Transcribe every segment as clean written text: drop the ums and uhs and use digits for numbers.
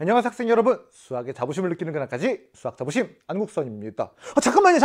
안녕하세요 학생 여러분, 수학의 자부심을 느끼는 그날까지 수학 자부심 안국선입니다. 잠깐만요.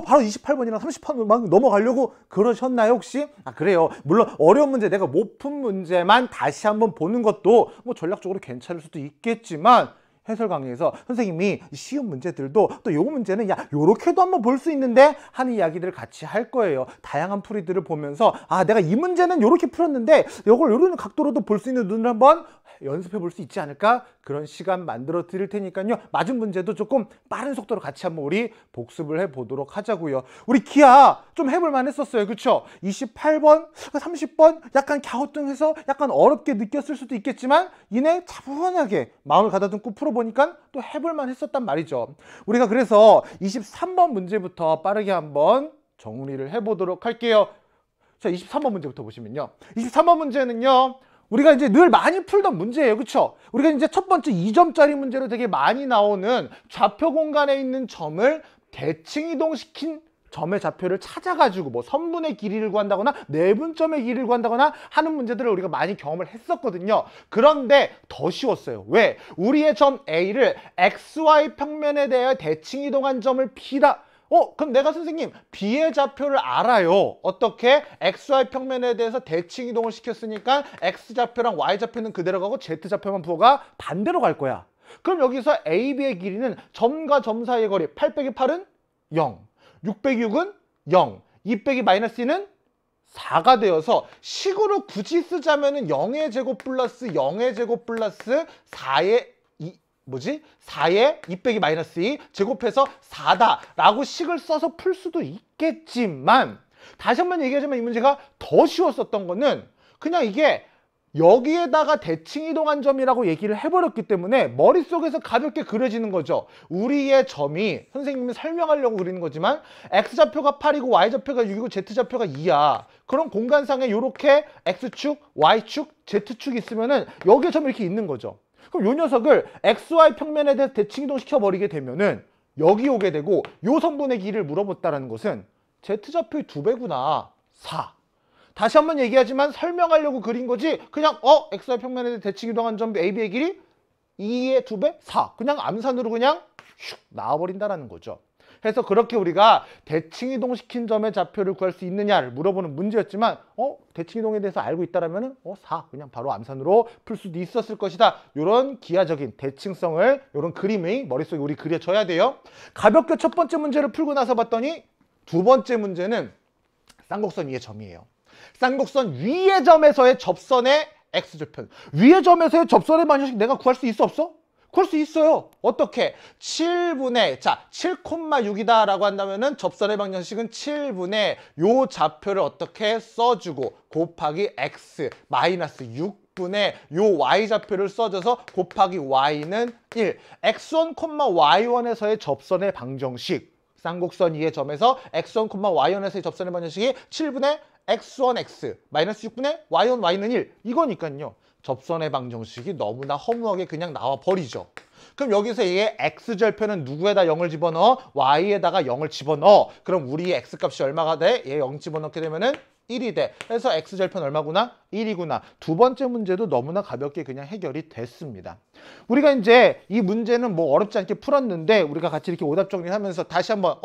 바로 28번이랑 30번 막 넘어가려고 그러셨나요 혹시? 그래요. 물론 어려운 문제, 내가 못 푼 문제만 다시 한번 보는 것도 뭐 전략적으로 괜찮을 수도 있겠지만, 해설 강의에서 선생님이 쉬운 문제들도 또 요 문제는 야 요렇게도 한번 볼 수 있는데 하는 이야기들을 같이 할 거예요. 다양한 풀이들을 보면서 내가 이 문제는 요렇게 풀었는데 요걸 요런 각도로도 볼 수 있는 눈을 한번 연습해 볼 수 있지 않을까? 그런 시간 만들어 드릴 테니까요. 맞은 문제도 조금 빠른 속도로 같이 한번 우리 복습을 해 보도록 하자고요. 우리 기아 좀 해볼 만 했었어요. 그쵸? 28번, 30번 약간 갸우뚱해서 약간 어렵게 느꼈을 수도 있겠지만 이내 차분하게 마음을 가다듬고 풀어보니까 또 해볼 만 했었단 말이죠. 우리가 그래서 23번 문제부터 빠르게 한번 정리를 해 보도록 할게요. 자, 23번 문제부터 보시면요. 23번 문제는요. 우리가 이제 늘 많이 풀던 문제예요. 그쵸? 우리가 이제 첫 번째 2점짜리 문제로 되게 많이 나오는 좌표 공간에 있는 점을 대칭 이동시킨 점의 좌표를 찾아가지고 뭐 선분의 길이를 구한다거나 내분점의 길이를 구한다거나 하는 문제들을 우리가 많이 경험을 했었거든요. 그런데 더 쉬웠어요. 왜? 우리의 점 A를 XY 평면에 대해 대칭 이동한 점을 B다. 그럼 내가 선생님 B의 좌표를 알아요. 어떻게? XY 평면에 대해서 대칭 이동을 시켰으니까 X좌표랑 Y좌표는 그대로 가고 Z좌표만 부호가 반대로 갈 거야. 그럼 여기서 AB의 길이는 점과 점 사이의 거리 8 빼기 8은 0, 6 빼기 6은 0, 2 빼기 마이너스 2는 4가 되어서 식으로 굳이 쓰자면은 0의 제곱 플러스 0의 제곱 플러스 4의 4에 2 빼기 마이너스 2 제곱해서 4다 라고 식을 써서 풀 수도 있겠지만, 다시 한번 얘기하자면 이 문제가 더 쉬웠었던 거는 그냥 이게 여기에다가 대칭 이동한 점이라고 얘기를 해버렸기 때문에 머릿속에서 가볍게 그려지는 거죠. 우리의 점이 선생님이 설명하려고 그리는 거지만 X좌표가 8이고 Y좌표가 6이고 Z좌표가 2야. 그럼 공간상에 이렇게 X축, Y축, Z축이 있으면은 여기에 점이 이렇게 있는 거죠. 그럼 요 녀석을 XY 평면에 대해서 대칭 이동시켜 버리게 되면은 여기 오게 되고 요 선분의 길이를 물어봤다는 것은 Z좌표의 2배구나. 4. 다시 한번 얘기하지만 설명하려고 그린 거지 그냥 XY 평면에 대해서 대칭 이동한 점 AB의 길이 2의 2배? 4. 그냥 암산으로 그냥 슉 나와버린다는 거죠. 그래서 그렇게 우리가 대칭 이동시킨 점의 좌표를 구할 수 있느냐를 물어보는 문제였지만 대칭 이동에 대해서 알고 있다라면은 4 그냥 바로 암산으로 풀 수도 있었을 것이다. 이런 기하적인 대칭성을 이런 그림이 머릿속에 우리 그려져야 돼요. 가볍게 첫 번째 문제를 풀고 나서 봤더니 두 번째 문제는 쌍곡선 위의 점이에요. 쌍곡선 위의 점에서의 접선의 x좌표. 위의 점에서의 접선의 방정식 내가 구할 수 있어 없어? 구할 수 있어요. 어떻게? 7분의 7,6이다 라고 한다면은 접선의 방정식은 7분의 요 좌표를 어떻게 써주고 곱하기 x 마이너스 6분의 요 y좌표를 써줘서 곱하기 y는 1. x1, y1에서의 접선의 방정식. 쌍곡선 2의 점에서 x1, y1에서의 접선의 방정식이 7분의 x1x 마이너스 6분의 y1 y는 1 이거니까요. 접선의 방정식이 너무나 허무하게 그냥 나와 버리죠. 그럼 여기서 얘의 x절표는 누구에다 0을 집어넣어? y에다가 0을 집어넣어. 그럼 우리의 x값이 얼마가 돼? 얘 0 집어넣게 되면은 1이 돼. 그래서 x절표는 얼마구나? 1이구나. 두 번째 문제도 너무나 가볍게 그냥 해결이 됐습니다. 우리가 이제 이 문제는 뭐 어렵지 않게 풀었는데 우리가 같이 이렇게 오답 정리하면서 다시 한번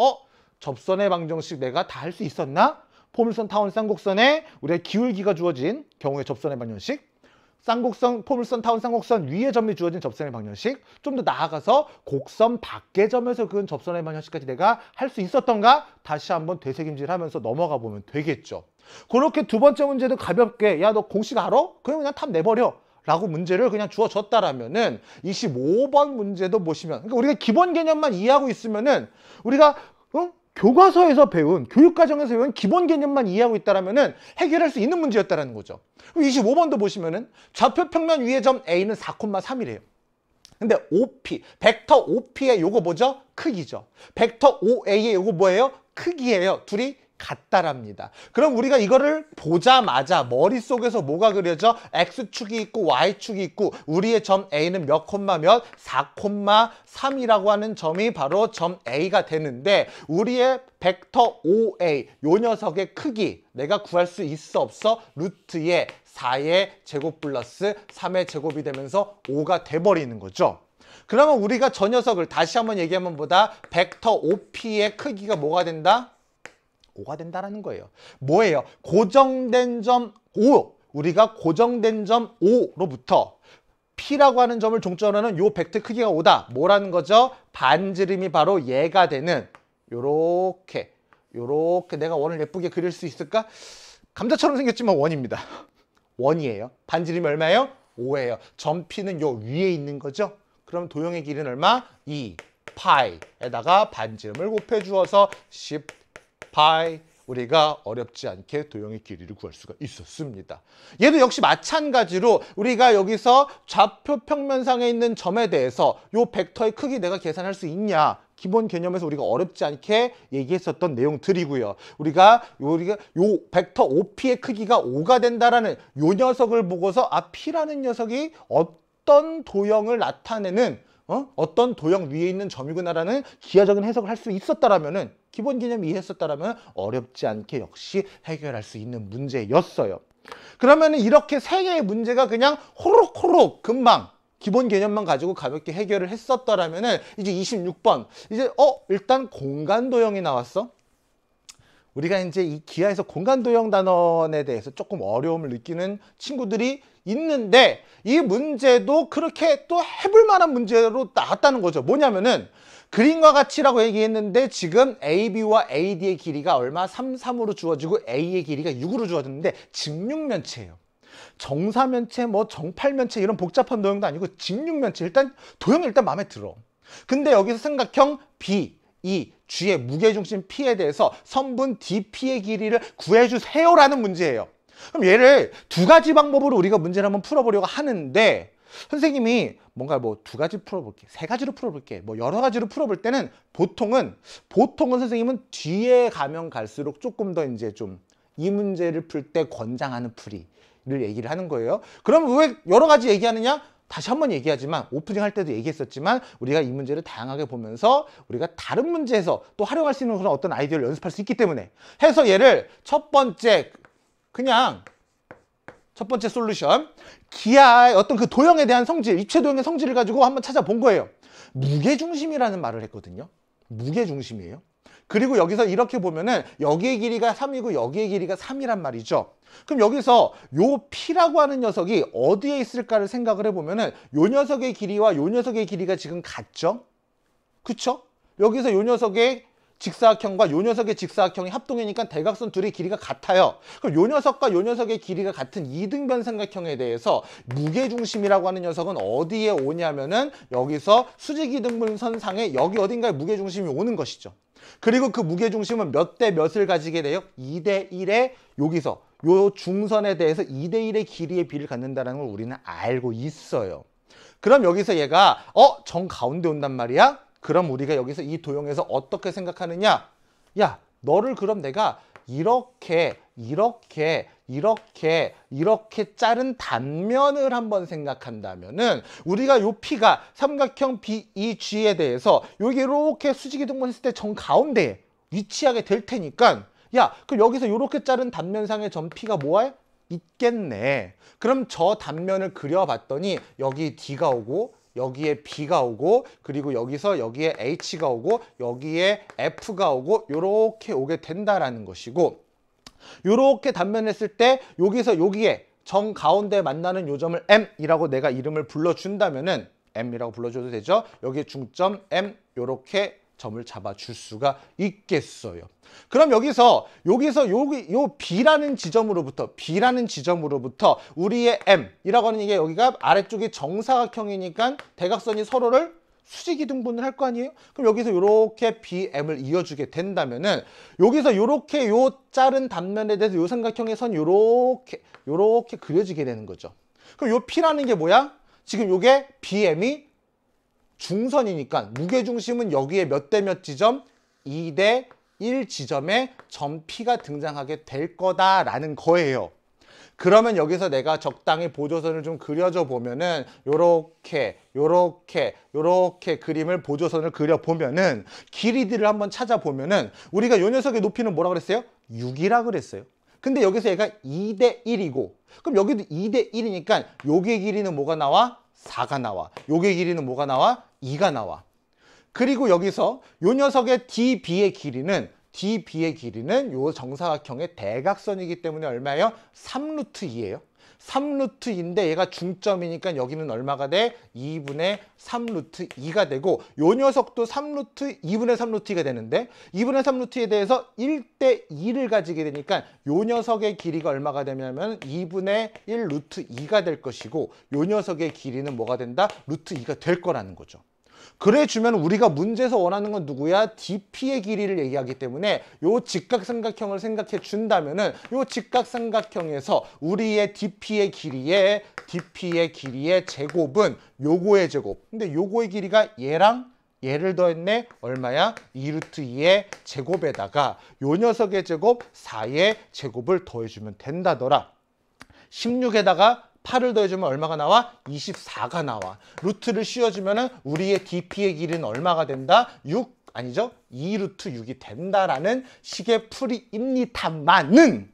접선의 방정식 내가 다 할 수 있었나? 포물선, 타원, 쌍곡선에 우리의 기울기가 주어진 경우의 접선의 방정식, 쌍곡선, 포물선, 타원, 쌍곡선 위의 점이 주어진 접선의 방정식, 좀 더 나아가서 곡선 밖의 점에서 그은 접선의 방정식까지 내가 할 수 있었던가? 다시 한번 되새김질하면서 넘어가 보면 되겠죠. 그렇게 두 번째 문제도 가볍게 야 너 공식 알아? 그냥 답 내버려 라고 문제를 그냥 주어졌다라면은 25번 문제도 보시면, 그러니까 우리가 기본 개념만 이해하고 있으면은 우리가 교과서에서 배운, 교육과정에서 배운 기본 개념만 이해하고 있다라면은 해결할 수 있는 문제였다라는 거죠. 25번도 보시면은 좌표 평면 위의 점 A는 4,3이래요. 근데 OP, 벡터 OP의 요거 뭐죠? 크기죠. 벡터 OA의 요거 뭐예요? 크기예요. 둘이 같다랍니다. 그럼 우리가 이거를 보자마자 머릿속에서 뭐가 그려져? X축이 있고 Y축이 있고 우리의 점 A는 몇 콤마 몇? 4,3이라고 하는 점이 바로 점 A가 되는데 우리의 벡터 OA 요 녀석의 크기 내가 구할 수 있어 없어? 루트의 4의 제곱 플러스 3의 제곱이 되면서 5가 돼버리는 거죠. 그러면 우리가 저 녀석을 다시 한번 얘기하면 보다 벡터 OP의 크기가 뭐가 된다? 5가 된다라는 거예요. 뭐예요? 고정된 점 5. 우리가 고정된 점 5로부터 P라고 하는 점을 종점으로 하는 요 벡터 크기가 5다. 뭐라는 거죠? 반지름이 바로 얘가 되는 요렇게 내가 원을 예쁘게 그릴 수 있을까? 감자처럼 생겼지만 원입니다. 원이에요. 반지름이 얼마예요? 5예요. 점 P는 요 위에 있는 거죠. 그럼 도형의 길이는 얼마? 2 파이에다가 반지름을 곱해 주어서 10 파이 우리가 어렵지 않게 도형의 길이를 구할 수가 있었습니다. 얘도 역시 마찬가지로 우리가 여기서 좌표 평면상에 있는 점에 대해서 요 벡터의 크기 내가 계산할 수 있냐? 기본 개념에서 우리가 어렵지 않게 얘기했었던 내용들이고요. 우리가 요 벡터 OP의 크기가 5가 된다라는 요 녀석을 보고서 아 P라는 녀석이 어떤 도형을 나타내는 어떤 도형 위에 있는 점이구나라는 기하적인 해석을 할 수 있었다라면은 기본 개념 이해했었다라면 어렵지 않게 역시 해결할 수 있는 문제였어요. 그러면은 이렇게 세 개의 문제가 그냥 호록호록 금방 기본 개념만 가지고 가볍게 해결을 했었더라면은 이제 26번 이제 일단 공간 도형이 나왔어. 우리가 이제 이 기하에서 공간 도형 단원에 대해서 조금 어려움을 느끼는 친구들이 있는데 이 문제도 그렇게 또 해볼 만한 문제로 나왔다는 거죠. 뭐냐면은 그림과 같이라고 얘기했는데 지금 AB와 AD의 길이가 얼마? 3, 3으로 주어지고 A의 길이가 6으로 주어졌는데 직육면체예요. 정사면체, 뭐 정팔면체 이런 복잡한 도형도 아니고 직육면체. 일단 도형이 일단 마음에 들어. 근데 여기서 삼각형 B, E, G의 무게중심 P에 대해서 선분 DP의 길이를 구해주세요라는 문제예요. 그럼 얘를 두 가지 방법으로 우리가 문제를 한번 풀어보려고 하는데 선생님이 뭔가 뭐 두 가지 풀어볼게, 세 가지로 풀어볼게, 뭐 여러 가지로 풀어볼 때는 보통은 선생님은 뒤에 가면 갈수록 조금 더 이제 좀 이 문제를 풀 때 권장하는 풀이를 얘기를 하는 거예요. 그럼 왜 여러 가지 얘기하느냐? 다시 한번 얘기하지만 오프닝 할 때도 얘기했었지만 우리가 이 문제를 다양하게 보면서 우리가 다른 문제에서 또 활용할 수 있는 그런 어떤 아이디어를 연습할 수 있기 때문에 해서 얘를 첫 번째 솔루션 기하의 어떤 그 도형에 대한 성질, 입체 도형의 성질을 가지고 한번 찾아본 거예요. 무게중심이라는 말을 했거든요. 무게중심이에요. 그리고 여기서 이렇게 보면은 여기의 길이가 3이고 여기의 길이가 3이란 말이죠. 그럼 여기서 요 P라고 하는 녀석이 어디에 있을까를 생각을 해보면은 요 녀석의 길이와 요 녀석의 길이가 지금 같죠? 그쵸? 여기서 요 녀석의 직사각형과 요 녀석의 직사각형이 합동이니까 대각선 둘의 길이가 같아요. 그럼 요 녀석과 요 녀석의 길이가 같은 이등변 삼각형에 대해서 무게중심이라고 하는 녀석은 어디에 오냐면은 여기서 수직이등분선상에 여기 어딘가에 무게중심이 오는 것이죠. 그리고 그 무게중심은 몇 대 몇을 가지게 돼요? 2대 1에 여기서 요 중선에 대해서 2대 1의 길이의 비를 갖는다는 걸 우리는 알고 있어요. 그럼 여기서 얘가 정 가운데 온단 말이야? 그럼 우리가 여기서 이 도형에서 어떻게 생각하느냐? 야, 너를 그럼 내가 이렇게 자른 단면을 한번 생각한다면은 우리가 요 P가 삼각형 BEG에 대해서 여기 이렇게 수직이등분 했을 때 정 가운데에 위치하게 될 테니까 야, 그럼 여기서 이렇게 자른 단면상의 점 P가 뭐야? 있겠네. 그럼 저 단면을 그려봤더니 여기 D가 오고 여기에 B가 오고 그리고 여기서 여기에 H가 오고 여기에 F가 오고 요렇게 오게 된다라는 것이고 요렇게 단면을 했을 때 여기서 여기에 정 가운데 만나는 요 점을 M이라고 내가 이름을 불러준다면은 M이라고 불러줘도 되죠. 여기에 중점 M 요렇게 점을 잡아줄 수가 있겠어요. 그럼 여기서 요 B라는 지점으로부터 우리의 M이라고 하는 이게 여기가 아래쪽이 정사각형이니까 대각선이 서로를 수직이등분을 할 거 아니에요? 그럼 여기서 이렇게 BM을 이어주게 된다면은 여기서 이렇게 요 자른 단면에 대해서 요 삼각형의 선이 요렇게 그려지게 되는 거죠. 그럼 요 P라는 게 뭐야? 지금 요게 BM이 중선이니까 무게중심은 여기에 몇 대 몇 지점? 2대 1 지점에 점 P가 등장하게 될 거다라는 거예요. 그러면 여기서 내가 적당히 보조선을 좀 그려줘 보면은 요렇게 그림을 보조선을 그려보면은 길이들을 한번 찾아보면은 우리가 요 녀석의 높이는 뭐라 그랬어요? 6이라 그랬어요. 근데 여기서 얘가 2대 1이고 그럼 여기도 2대 1이니까 요게 길이는 뭐가 나와? 4가 나와. 요게 길이는 뭐가 나와? 2가 나와. 그리고 여기서 요 녀석의 DB의 길이는 요 정사각형의 대각선이기 때문에 얼마예요? 3루트2예요. 3루트2인데 얘가 중점이니까 여기는 얼마가 돼? 2분의 3루트2가 되고 요 녀석도 2분의 3루트2가 되는데 2분의 3루트에 대해서 1대 2를 가지게 되니까 요 녀석의 길이가 얼마가 되냐면 2분의 1 루트 2가 될 것이고 요 녀석의 길이는 뭐가 된다? 루트 2가 될 거라는 거죠. 그래 주면 우리가 문제에서 원하는 건 누구야? DP의 길이를 얘기하기 때문에 요 직각삼각형을 생각해 준다면은 요 직각삼각형에서 우리의 DP의 길이의 제곱은 요거의 제곱. 근데 요거의 길이가 얘랑 얘를 더했네. 얼마야? 2루트 2의 제곱에다가 요 녀석의 제곱 4의 제곱을 더해주면 된다더라. 16에다가 8을 더해주면 얼마가 나와? 24가 나와. 루트를 씌워주면 우리의 DP의 길이는 얼마가 된다? 6 아니죠? 2루트 6이 된다라는 식의 풀이입니다만은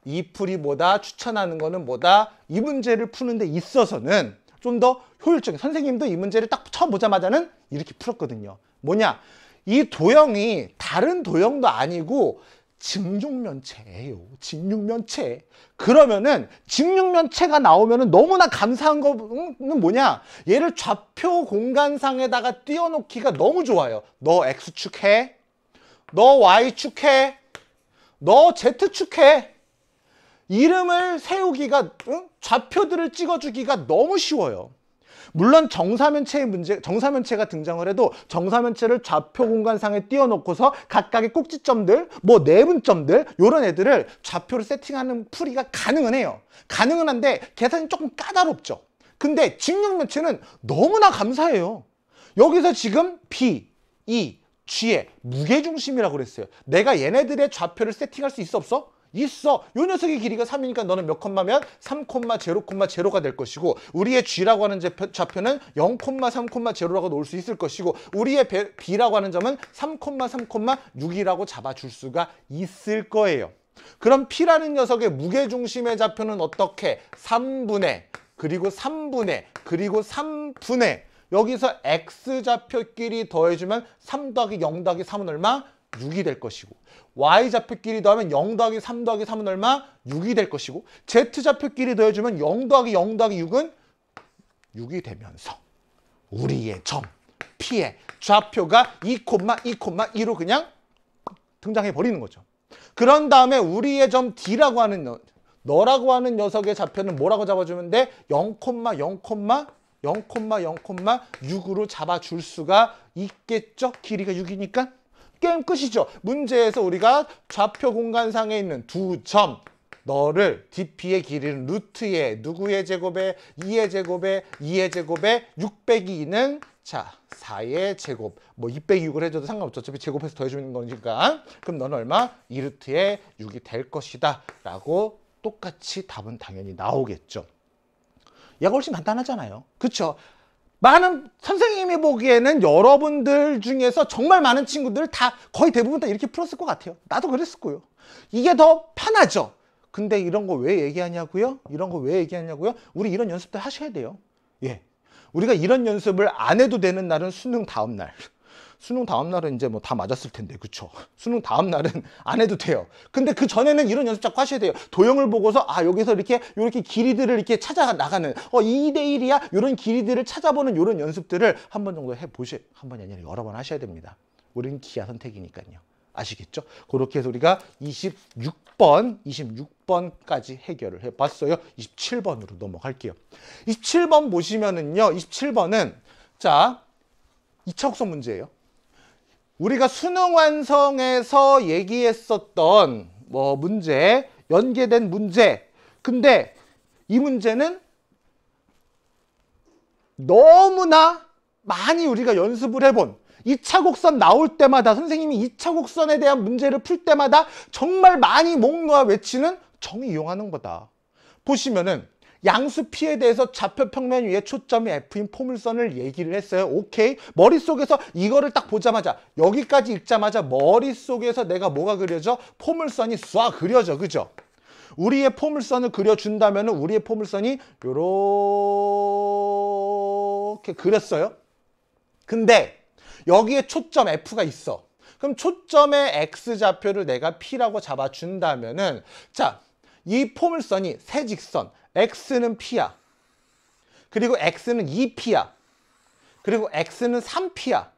이 풀이보다 추천하는 거는 뭐다? 이 문제를 푸는 데 있어서는 좀 더 효율적인, 선생님도 이 문제를 딱 처음 보자마자는 이렇게 풀었거든요. 뭐냐? 이 도형이 다른 도형도 아니고 직육면체예요. 직육면체. 그러면은 직육면체가 나오면은 너무나 감사한 거는 뭐냐? 얘를 좌표 공간상에다가 띄워놓기가 너무 좋아요. 너 X축 해. 너 Y축 해. 너 Z축 해. 이름을 세우기가, 좌표들을 찍어주기가 너무 쉬워요. 물론 정사면체가 등장을 해도 정사면체를 좌표 공간상에 띄워놓고서 각각의 꼭지점들, 뭐 내분점들 이런 애들을 좌표를 세팅하는 풀이가 가능은 해요. 가능은 한데 계산이 조금 까다롭죠. 근데 직육면체는 너무나 감사해요. 여기서 지금 B, E, G의 무게중심이라고 그랬어요. 내가 얘네들의 좌표를 세팅할 수 있어 없어? 있어. 요 녀석의 길이가 3이니까 너는 몇 콤마면 3,0,0,0가 될 것이고 우리의 G라고 하는 좌표는 0,3,0라고 놓을 수 있을 것이고 우리의 B라고 하는 점은 3,3,6이라고 잡아줄 수가 있을 거예요. 그럼 P라는 녀석의 무게중심의 좌표는 어떻게? 3분의 그리고 3분의 그리고 3분의 여기서 X좌표끼리 더해주면 3 더하기 0 더하기 3은 얼마? 6이 될 것이고 Y좌표끼리 더하면 0 더하기 3 더하기 3은 얼마? 6이 될 것이고 Z좌표끼리 더해주면 0 더하기 0 더하기 6은 6이 되면서 우리의 점 P의 좌표가 2,2,2로 그냥 등장해 버리는 거죠. 그런 다음에 우리의 점 D라고 하는 너라고 하는 녀석의 좌표는 뭐라고 잡아주면 돼? 0,6으로 잡아줄 수가 있겠죠? 길이가 6이니까. 게임 끝이죠. 문제에서 우리가 좌표 공간상에 있는 두 점, 너를 DP의 길이는 루트의 누구의 제곱에 2의 제곱에 2의 제곱에 6 빼기 2는 자 4의 제곱 뭐 2 빼기 6을 해줘도 상관없죠. 어차피 제곱해서 더해주는 거니까. 그럼 너는 얼마? 2루트의 6이 될 것이다 라고 똑같이 답은 당연히 나오겠죠. 얘가 훨씬 간단하잖아요. 그쵸? 많은 선생님이 보기에는 여러분들 중에서 정말 많은 친구들 다 거의 대부분 다 이렇게 풀었을 것 같아요. 나도 그랬을 거예요. 이게 더 편하죠. 근데 이런 거 왜 얘기하냐고요? 우리 이런 연습도 하셔야 돼요. 예. 우리가 이런 연습을 안 해도 되는 날은 수능 다음 날. 수능 다음 날은 이제 뭐 다 맞았을 텐데, 그쵸? 수능 다음 날은 안 해도 돼요. 근데 그 전에는 이런 연습 자꾸 하셔야 돼요. 도형을 보고서 여기서 이렇게 길이들을 이렇게 찾아 나가는 2대 1이야 이런 길이들을 찾아보는 이런 연습들을 한 번 정도 한 번이 아니라 여러 번 하셔야 됩니다. 우리는 기하 선택이니까요. 아시겠죠? 그렇게 해서 우리가 26번까지 해결을 해봤어요. 27번으로 넘어갈게요. 27번 보시면은요. 27번은 자 2차 곡선 문제예요. 우리가 수능 완성에서 얘기했었던 문제, 연계된 문제. 근데 이 문제는 너무나 많이 우리가 연습을 해본 2차 곡선 나올 때마다 선생님이 2차 곡선에 대한 문제를 풀 때마다 정말 많이 목 놓아 외치는 정의 이용하는 거다. 보시면은 양수 P에 대해서 좌표 평면 위에 초점이 F인 포물선을 얘기를 했어요. 오케이. 머릿속에서 이거를 딱 보자마자 여기까지 읽자마자 머릿속에서 내가 뭐가 그려져? 포물선이 쏴 그려져. 그죠? 우리의 포물선을 그려준다면 우리의 포물선이 요렇게 그렸어요. 근데 여기에 초점 F가 있어. 그럼 초점의 X좌표를 내가 P라고 잡아준다면은 자, 이 포물선이 세 직선 X는 P야. 그리고 X는 2P야. 그리고 X는 3P야.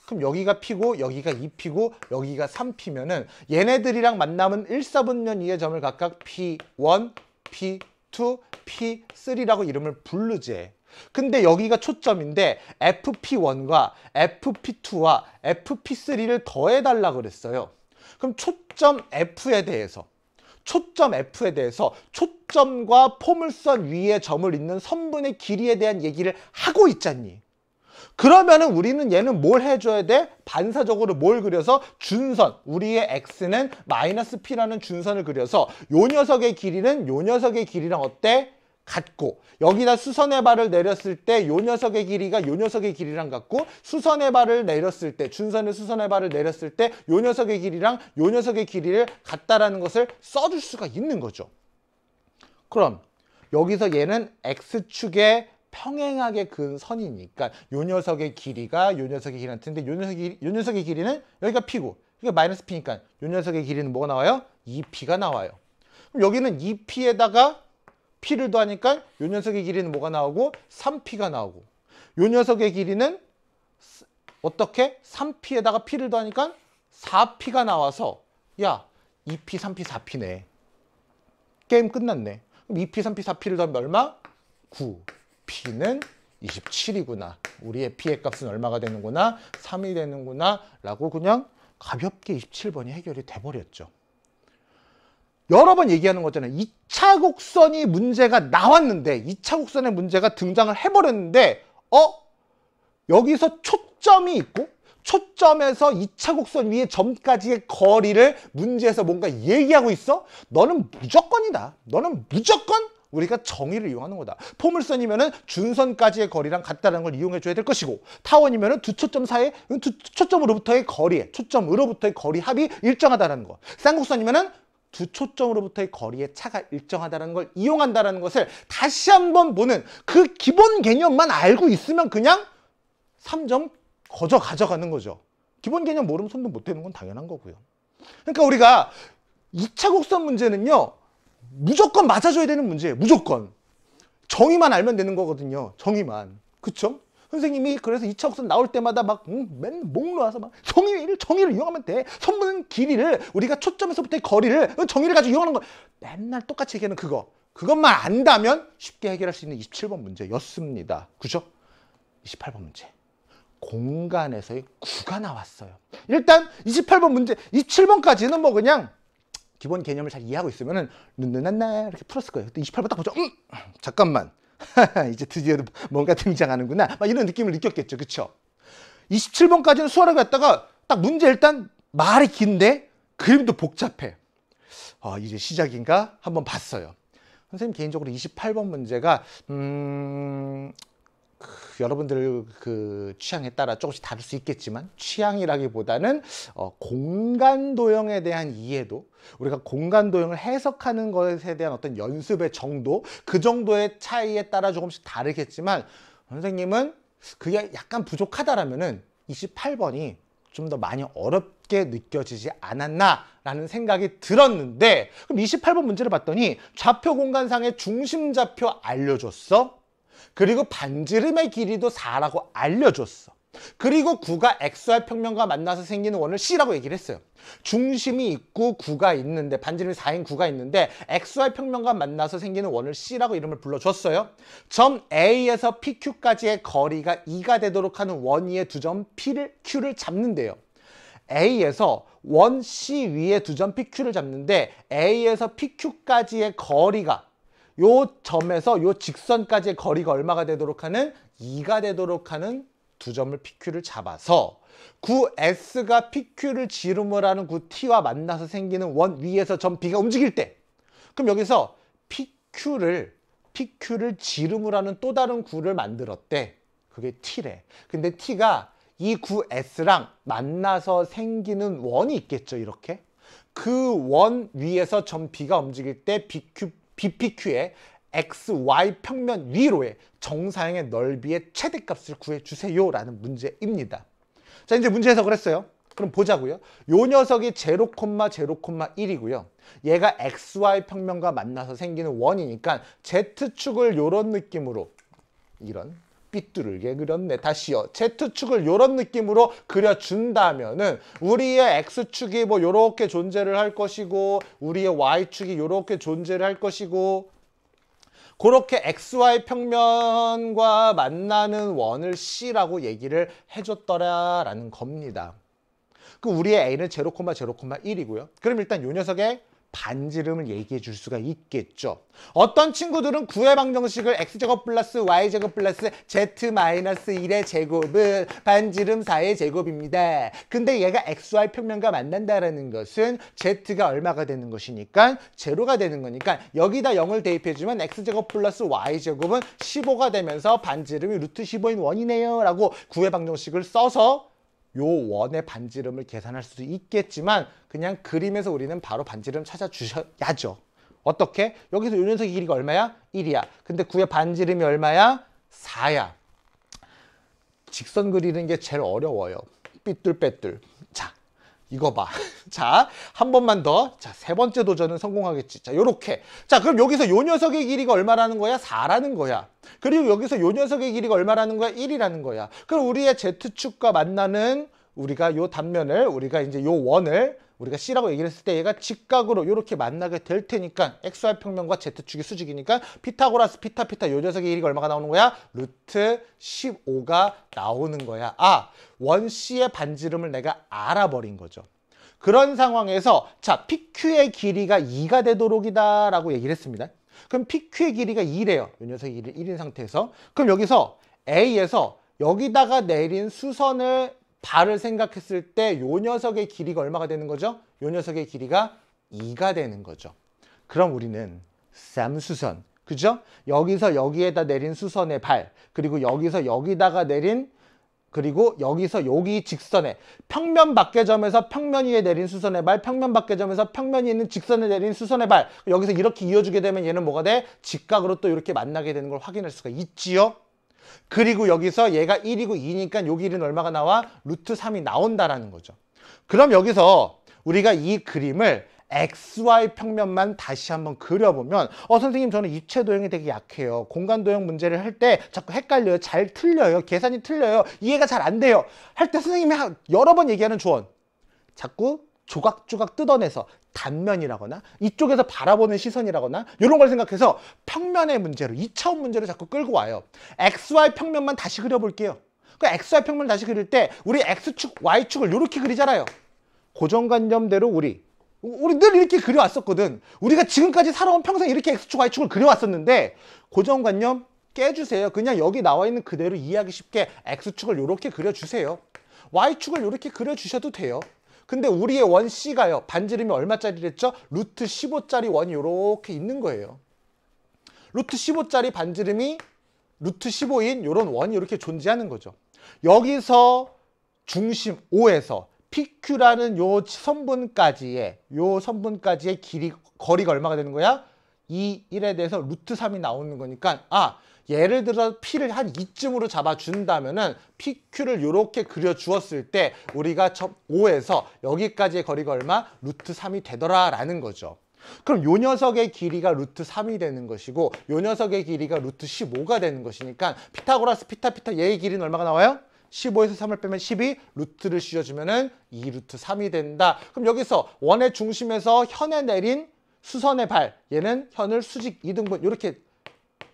그럼 여기가 P고 여기가 2P고 여기가 3P면은 얘네들이랑 만나면 1사분면 2의 점을 각각 P1, P2, P3라고 이름을 부르지. 근데 여기가 초점인데 FP1과 FP2와 FP3를 더해달라 그랬어요. 그럼 초점 F에 대해서 초점과 포물선 위에 점을 잇는 선분의 길이에 대한 얘기를 하고 있잖니. 그러면은 우리는 얘는 뭘 해줘야 돼? 반사적으로 뭘 그려서 준선, 우리의 X는 마이너스 P라는 준선을 그려서 요 녀석의 길이는 요 녀석의 길이랑 어때? 같고 여기다 수선의 발을 내렸을 때 요 녀석의 길이가 요 녀석의 길이랑 같고 수선의 발을 내렸을 때 준선의 수선의 발을 내렸을 때 요 녀석의 길이랑 요 녀석의 길이를 같다라는 것을 써줄 수가 있는 거죠. 그럼 여기서 얘는 X축에 평행하게 그은 선이니까 요 녀석의 길이가 요 녀석의 길이 같은데 요 녀석의 길이는 여기가 P고 이게 마이너스 P니까 요 녀석의 길이는 뭐가 나와요? 2P가 나와요. 그럼 여기는 2P에다가 P를 더하니까 요 녀석의 길이는 뭐가 나오고 3P가 나오고 요 녀석의 길이는 어떻게? 3P에다가 P를 더하니까 4P가 나와서 야 2P, 3P, 4P네. 게임 끝났네. 그럼 2P, 3P, 4P를 더하면 얼마? 9. P는 27이구나. 우리의 P의 값은 얼마가 되는구나? 3이 되는구나. 라고 그냥 가볍게 27번이 해결이 돼버렸죠. 여러 번 얘기하는 거잖아요. 2차 곡선이 문제가 나왔는데 2차 곡선의 문제가 등장을 해버렸는데 여기서 초점이 있고 초점에서 2차 곡선 위에 점까지의 거리를 문제에서 뭔가 얘기하고 있어? 너는 무조건이다. 너는 무조건 우리가 정의를 이용하는 거다. 포물선이면은 준선까지의 거리랑 같다는 걸 이용해 줘야 될 것이고 타원이면은 두 초점 사이 두 초점으로부터의 거리, 초점으로부터의 거리 합이 일정하다는 거. 쌍곡선이면은 두 초점으로부터의 거리의 차가 일정하다는 걸 이용한다는 것을 다시 한번 보는 그 기본 개념만 알고 있으면 그냥 3점 거저 가져가는 거죠. 기본 개념 모르면 손도 못 대는 건 당연한 거고요. 그러니까 우리가 2차 곡선 문제는요. 무조건 맞아줘야 되는 문제예요. 무조건. 정의만 알면 되는 거거든요. 정의만. 그쵸? 선생님이 그래서 2차 곡선 나올 때마다 맨날 목 놓아서 막 정의를 이용하면 돼. 선분 길이를 우리가 초점에서부터의 거리를 정의를 가지고 이용하는 거 맨날 똑같이 얘기하는 그것만 안다면 쉽게 해결할 수 있는 27번 문제였습니다. 그죠? 28번 문제. 공간에서의 구가 나왔어요. 일단 28번 문제, 27번까지는 뭐 그냥 기본 개념을 잘 이해하고 있으면은 눈누난나 이렇게 풀었을 거예요. 그때 28번 딱 보죠. 잠깐만. 이제 드디어 뭔가 등장하는구나. 막 이런 느낌을 느꼈겠죠. 그쵸? 27번까지는 수월하게 갔다가 딱 문제 일단 말이 긴데 그림도 복잡해. 이제 시작인가? 한번 봤어요. 선생님 개인적으로 28번 문제가 여러분들 그 취향에 따라 조금씩 다를 수 있겠지만 취향이라기보다는 공간 도형에 대한 이해도 우리가 공간 도형을 해석하는 것에 대한 어떤 연습의 정도 그 정도의 차이에 따라 조금씩 다르겠지만 선생님은 그게 약간 부족하다라면은 28번이 좀 더 많이 어렵게 느껴지지 않았나라는 생각이 들었는데 그럼 28번 문제를 봤더니 좌표 공간상의 중심 좌표 알려줬어. 그리고 반지름의 길이도 4라고 알려줬어. 그리고 9가 XY 평면과 만나서 생기는 원을 C라고 얘기를 했어요. 중심이 있고 9가 있는데 반지름이 4인 9가 있는데 XY 평면과 만나서 생기는 원을 C라고 이름을 불러줬어요. 점 A에서 PQ까지의 거리가 2가 되도록 하는 원 위에 두 점 Q를 잡는데요. A에서 원 C 위에 두 점 PQ를 잡는데 A에서 PQ까지의 거리가 요 점에서 요 직선까지의 거리가 얼마가 되도록 하는 2가 되도록 하는 두 점을 PQ를 잡아서 구 S가 PQ를 지름을 하는 구 T와 만나서 생기는 원 위에서 점 B가 움직일 때, 그럼 여기서 PQ를 지름을 하는 또 다른 구를 만들었대. 그게 T래. 근데 T가 이 구 S랑 만나서 생기는 원이 있겠죠, 이렇게. 그 원 위에서 점 B가 움직일 때 BPQ의 XY 평면 위로의 정사형의 넓이의 최대값을 구해주세요 라는 문제입니다. 자, 이제 문제 해석을 했어요. 그럼 보자고요. 요 녀석이 0,0,1이고요. 얘가 XY 평면과 만나서 생기는 원이니까 Z축을 요런 느낌으로, 이런 삐뚤게 그렸네. 다시요. Z축을 요런 느낌으로 그려준다면은 우리의 X축이 뭐 요렇게 존재를 할 것이고 우리의 Y축이 요렇게 존재를 할 것이고, 그렇게 XY 평면과 만나는 원을 C라고 얘기를 해줬더라라는 겁니다. 그 우리의 A는 0,0,1이고요. 그럼 일단 요 녀석의 반지름을 얘기해 줄 수가 있겠죠. 어떤 친구들은 구의 방정식을 x제곱 플러스 y제곱 플러스 z-1의 제곱은 반지름 4의 제곱입니다. 근데 얘가 xy 평면과 만난다라는 것은 z가 얼마가 되는 것이니까 제로가 되는 거니까 여기다 0을 대입해주면 x제곱 플러스 y제곱은 15가 되면서 반지름이 루트 15인 원이네요 라고 구의 방정식을 써서 요 원의 반지름을 계산할 수도 있겠지만 그냥 그림에서 우리는 바로 반지름 찾아주셔야죠. 어떻게? 여기서 요 녀석의 길이가 얼마야? 1이야. 근데 구의 반지름이 얼마야? 4야. 직선 그리는 게 제일 어려워요. 삐뚤빼뚤. 자, 이거 봐. 자, 한 번만 더. 자, 세 번째 도전은 성공하겠지. 자, 요렇게. 자, 그럼 여기서 요 녀석의 길이가 얼마라는 거야? 4라는 거야. 그리고 여기서 요 녀석의 길이가 얼마라는 거야? 1이라는 거야. 그럼 우리의 Z축과 만나는 우리가 요 단면을, 우리가 이제 요 원을 우리가 C라고 얘기를 했을 때 얘가 직각으로 이렇게 만나게 될 테니까 XY 평면과 Z축이 수직이니까 피타고라스 피타 요 녀석의 길이가 얼마가 나오는 거야? 루트 15가 나오는 거야. 아, 원 C의 반지름을 내가 알아버린 거죠. 그런 상황에서 자, PQ의 길이가 2가 되도록이다 라고 얘기를 했습니다. 그럼 PQ의 길이가 2래요. 이 녀석이 1인 상태에서. 그럼 여기서 A에서 여기다가 내린 수선을 발을 생각했을 때 요 녀석의 길이가 얼마가 되는 거죠? 요 녀석의 길이가 2가 되는 거죠. 그럼 우리는 쌈수선, 그죠? 여기서 여기에다 내린 수선의 발, 그리고 여기서 여기다가 내린, 그리고 여기서 여기 직선에 평면 밖의 점에서 평면 위에 내린 수선의 발, 평면 밖의 점에서 평면 위에 있는 직선에 내린 수선의 발, 여기서 이렇게 이어주게 되면 얘는 뭐가 돼? 직각으로 또 이렇게 만나게 되는 걸 확인할 수가 있지요. 그리고 여기서 얘가 1이고 2니까 요 길이는 얼마가 나와? 루트 3이 나온다라는 거죠. 그럼 여기서 우리가 이 그림을 XY 평면만 다시 한번 그려보면 선생님 저는 입체 도형이 되게 약해요. 공간 도형 문제를 할 때 자꾸 헷갈려요. 잘 틀려요. 계산이 틀려요. 이해가 잘 안 돼요. 할 때 선생님이 여러 번 얘기하는 조언. 자꾸 조각조각 뜯어내서 단면이라거나 이쪽에서 바라보는 시선이라거나 이런 걸 생각해서 평면의 문제로 2차원 문제로 자꾸 끌고 와요. XY 평면만 다시 그려볼게요. 그 XY 평면을 다시 그릴 때 우리 X축, Y축을 이렇게 그리잖아요. 고정관념대로 우리 늘 이렇게 그려왔었거든. 우리가 지금까지 살아온 평생 이렇게 X축, Y축을 그려왔었는데 고정관념 깨주세요. 그냥 여기 나와 있는 그대로 이해하기 쉽게 X축을 이렇게 그려주세요. Y축을 이렇게 그려주셔도 돼요. 근데 우리의 원 C가요. 반지름이 얼마짜리랬죠? 루트 15짜리 원이 이렇게 있는 거예요. 루트 15짜리 반지름이 루트 15인 이런 원이 이렇게 존재하는 거죠. 여기서 중심 O에서 PQ라는 요 선분까지의 거리가 얼마가 되는 거야? 이 1에 대해서 루트 3이 나오는 거니까 예를 들어 P를 한 이쯤으로 잡아준다면은 PQ를 이렇게 그려주었을 때 우리가 O에서 여기까지의 거리가 얼마? 루트 3이 되더라라는 거죠. 그럼 요 녀석의 길이가 루트 3이 되는 것이고 요 녀석의 길이가 루트 15가 되는 것이니까 피타고라스 피타 얘의 길이는 얼마가 나와요? 15에서 3을 빼면 12, 루트를 씌워주면은 2루트 3이 된다. 그럼 여기서 원의 중심에서 현에 내린 수선의 발, 얘는 현을 수직 2등분 이렇게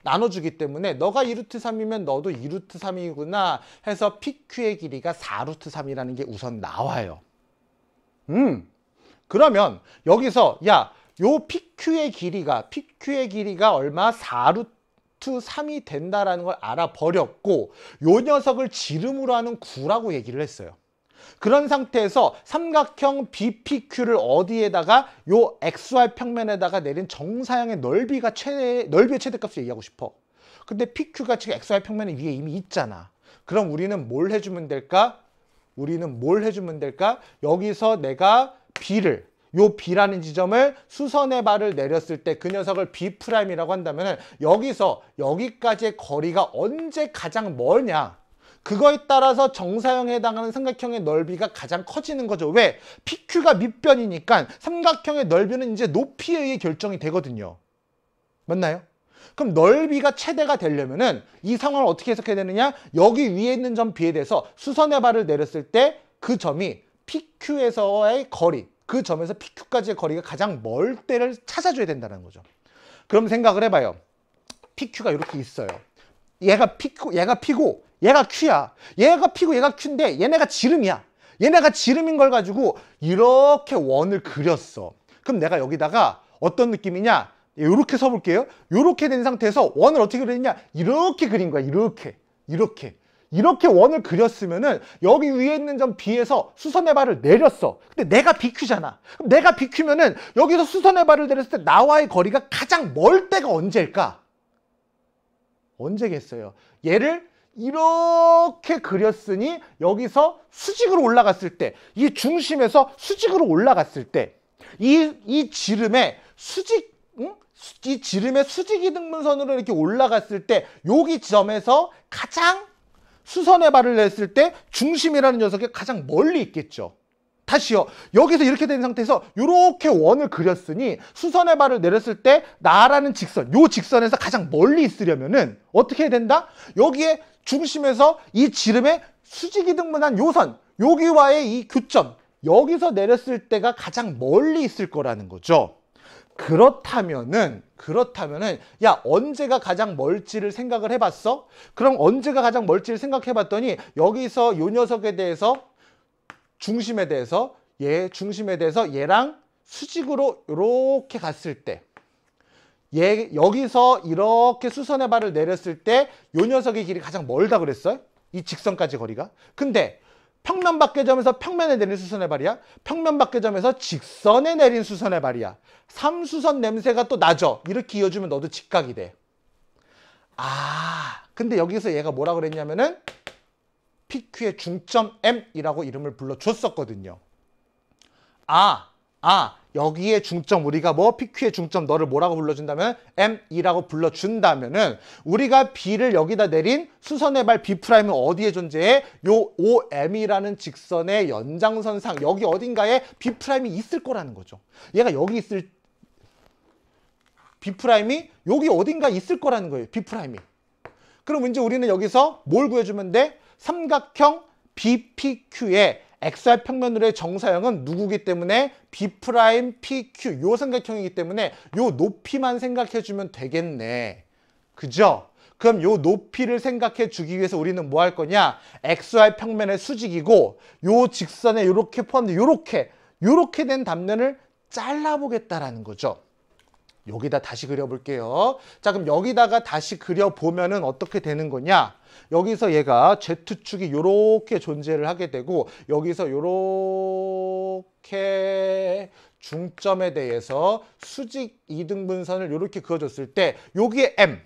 나눠주기 때문에 너가 2루트 3이면 너도 2루트 3이구나 해서 PQ의 길이가 4루트 3이라는 게 우선 나와요. 그러면 여기서 요 PQ의 길이가 얼마? 4루트 루트 3이 된다라는 걸 알아버렸고 요 녀석을 지름으로 하는 구라고 얘기를 했어요. 그런 상태에서 삼각형 BPQ를 어디에다가 요 XY 평면에다가 내린 정사형의 넓이의 최대값을 얘기하고 싶어. 근데 PQ가 지금 XY 평면 위에 이미 있잖아. 그럼 우리는 뭘 해주면 될까? 여기서 내가 B를, 요 B라는 지점을 수선의 발을 내렸을 때 그 녀석을 B'이라고 한다면 여기서 여기까지의 거리가 언제 가장 멀냐? 그거에 따라서 정사형에 해당하는 삼각형의 넓이가 가장 커지는 거죠. 왜? PQ가 밑변이니까 삼각형의 넓이는 이제 높이에 의해 결정이 되거든요. 맞나요? 그럼 넓이가 최대가 되려면은 이 상황을 어떻게 해석해야 되느냐? 여기 위에 있는 점 B에 대해서 수선의 발을 내렸을 때 그 점이 PQ에서의 거리, 그 점에서 PQ까지의 거리가 가장 멀 때를 찾아줘야 된다는 거죠. 그럼 생각을 해봐요. PQ가 이렇게 있어요. 얘가 P고 얘가 Q야. 얘가 P고 얘가 Q인데 얘네가 지름이야. 얘네가 지름인 걸 가지고 이렇게 원을 그렸어. 그럼 내가 여기다가 어떤 느낌이냐? 이렇게 서볼게요. 이렇게 된 상태에서 원을 어떻게 그렸냐? 이렇게 그린 거야. 이렇게 원을 그렸으면은 여기 위에 있는 점 B에서 수선의 발을 내렸어. 근데 내가 BQ잖아. 그럼 내가 BQ면은 여기서 수선의 발을 내렸을 때 나와의 거리가 가장 멀 때가 언제일까? 언제겠어요? 얘를 이렇게 그렸으니 여기서 수직으로 올라갔을 때, 이 중심에서 수직으로 올라갔을 때, 이 지름의 이 지름의 수직이등분선으로 이렇게 올라갔을 때 여기 점에서 가장 수선의 발을 냈을 때 중심이라는 녀석이 가장 멀리 있겠죠. 다시요. 여기서 이렇게 된 상태에서 이렇게 원을 그렸으니 수선의 발을 내렸을 때 나라는 직선, 요 직선에서 가장 멀리 있으려면은 어떻게 해야 된다? 여기에 중심에서 이 지름의 수직이등분한 요 선, 여기와의 이 교점, 여기서 내렸을 때가 가장 멀리 있을 거라는 거죠. 그렇다면은 야, 언제가 가장 멀지를 생각을 해봤어? 그럼 언제가 가장 멀지를 생각해봤더니 여기서 요 녀석에 대해서 중심에 대해서 얘랑 수직으로 이렇게 갔을 때, 여기서 이렇게 수선의 발을 내렸을 때 요 녀석의 길이 가장 멀다 그랬어요? 이 직선까지 거리가. 근데 평면 밖의 점에서 평면에 내린 수선의 발이야. 평면 밖의 점에서 직선에 내린 수선의 발이야. 3수선 냄새가 또 나죠. 이렇게 이어주면 너도 직각이 돼. 근데 여기서 얘가 뭐라 그랬냐면은 PQ의 중점 M이라고 이름을 불러줬었거든요. 여기에 중점 우리가 PQ의 중점 너를 뭐라고 불러준다면 M이라고 불러준다면은 우리가 B를 여기다 내린 수선의 발 B'은 어디에 존재해? 요 OM이라는 직선의 연장선상 여기 어딘가에 B'이 있을 거라는 거죠. 얘가 여기 있을 B'이 여기 어딘가 있을 거라는 거예요. B'이. 그럼 이제 우리는 여기서 뭘 구해주면 돼? 삼각형 BPQ의 XY 평면으로의 정사형은 누구기 때문에 B'PQ 요 삼각형이기 때문에 요 높이만 생각해주면 되겠네. 그죠? 그럼 요 높이를 생각해 주기 위해서 우리는 뭐 할 거냐? XY 평면의 수직이고 요 직선에 요렇게 포함된 요렇게 된 단면을 잘라보겠다라는 거죠. 여기다 다시 그려볼게요. 자, 그럼 여기다가 다시 그려보면은 어떻게 되는 거냐? 여기서 얘가 Z축이 요렇게 존재를 하게 되고 여기서 요렇게 중점에 대해서 수직 이등분선을 요렇게 그어줬을 때 여기에 M,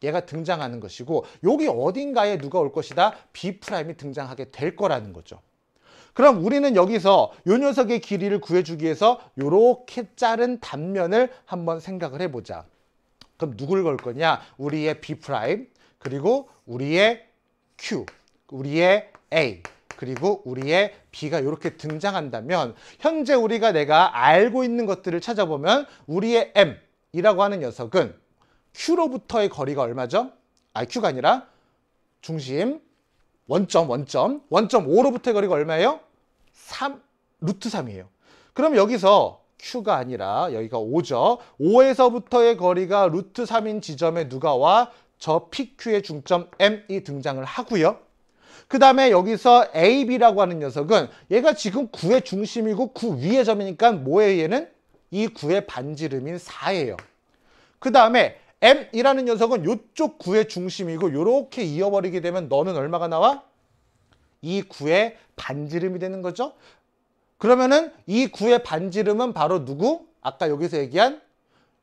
얘가 등장하는 것이고 여기 어딘가에 누가 올 것이다? B'이 등장하게 될 거라는 거죠. 그럼 우리는 여기서 요 녀석의 길이를 구해주기 위해서 요렇게 자른 단면을 한번 생각을 해보자. 그럼 누굴 걸 거냐? 우리의 B', 그리고 우리의 Q, 우리의 A, 그리고 우리의 B가 이렇게 등장한다면 현재 내가 알고 있는 것들을 찾아보면 우리의 M이라고 하는 녀석은 Q로부터의 거리가 얼마죠? Q가 아니라 중심, 원점 5로부터의 거리가 얼마예요? 루트 3이에요. 그럼 여기서 Q가 아니라 여기가 5죠. 5에서부터의 거리가 루트 3인 지점에 누가 와? 저 PQ의 중점 M이 등장을 하고요. 그 다음에 여기서 AB라고 하는 녀석은 얘가 지금 9의 중심이고 9 위의 점이니까 뭐예요 얘는? 이 9의 반지름인 4예요. 그 다음에 M이라는 녀석은 이쪽 구의 중심이고 이렇게 이어버리게 되면 너는 얼마가 나와? 이 구의 반지름이 되는 거죠. 그러면은 이 구의 반지름은 바로 누구? 아까 여기서 얘기한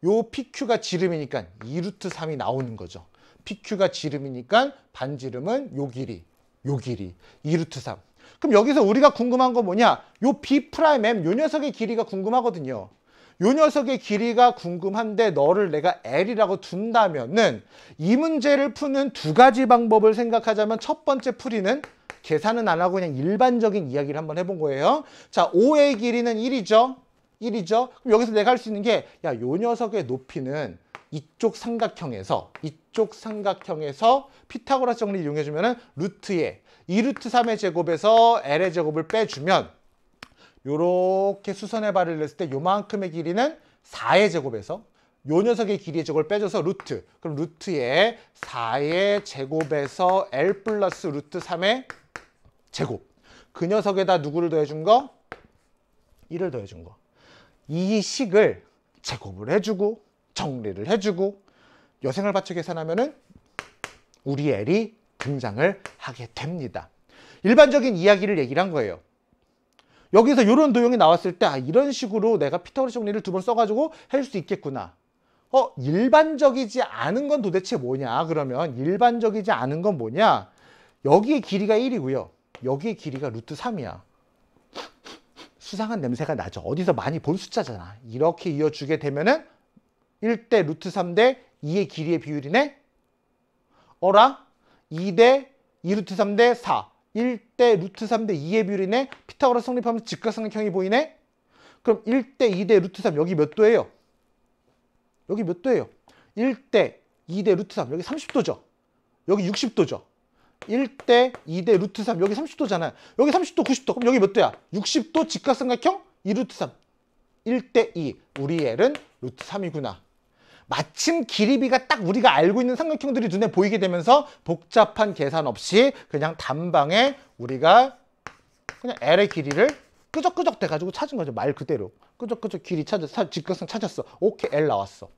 요 PQ가 지름이니까 2루트 3이 나오는 거죠. PQ가 지름이니까 반지름은 요 길이 2루트 3. 그럼 여기서 우리가 궁금한 거 뭐냐? 요 B'M, 요 녀석의 길이가 궁금하거든요. 요 녀석의 길이가 궁금한데 너를 내가 L이라고 둔다면은 이 문제를 푸는 두 가지 방법을 생각하자면 첫 번째 풀이는 계산은 안 하고 그냥 일반적인 이야기를 한번 해본 거예요. 자, O의 길이는 1이죠. 그럼 여기서 내가 할 수 있는 게, 야, 요 녀석의 높이는 이쪽 삼각형에서 피타고라스 정리를 이용해주면은 루트에 2루트 3의 제곱에서 L의 제곱을 빼주면 요렇게 수선의 발을 냈을 때 요만큼의 길이는 4의 제곱에서 요 녀석의 길이의 제곱을 빼줘서 루트. 그럼 루트에 4의 제곱에서 L 플러스 루트 3의 제곱. 그 녀석에다 누구를 더해준 거? 1을 더해준 거. 이 식을 제곱을 해주고 정리를 해주고 여생을 받쳐 계산하면은 우리 L이 등장을 하게 됩니다. 일반적인 이야기를 얘기를 한 거예요. 여기서 이런 도형이 나왔을 때 이런 식으로 내가 피타고라스 정리를 두 번 써가지고 할 수 있겠구나. 일반적이지 않은 건 도대체 뭐냐? 그러면 일반적이지 않은 건 뭐냐? 여기의 길이가 1이고요. 여기의 길이가 루트 3이야. 수상한 냄새가 나죠. 어디서 많이 본 숫자잖아. 이렇게 이어주게 되면은 1대 루트 3대 2의 길이의 비율이네? 2대 2 루트 3대 4. 1대 루트 3대 2의 비율이네? 피타고라스 성립하면서 직각삼각형이 보이네? 그럼 1대 2대 루트 3 여기 몇 도예요? 여기 몇 도예요? 1대 2대 루트 3 여기 30도죠? 여기 60도죠? 1대 2대 루트 3 여기 30도잖아요. 여기 30도 90도 그럼 여기 몇 도야? 60도 직각삼각형 2 루트 3 1대 2 우리 L은 루트 3이구나. 마침 길이비가 딱 우리가 알고 있는 삼각형들이 눈에 보이게 되면서 복잡한 계산 없이 그냥 단방에 우리가 그냥 L의 길이를 끄적끄적 돼가지고 찾은 거죠. 말 그대로 끄적끄적 길이 찾았어. 직각상 찾았어. 오케이, L 나왔어.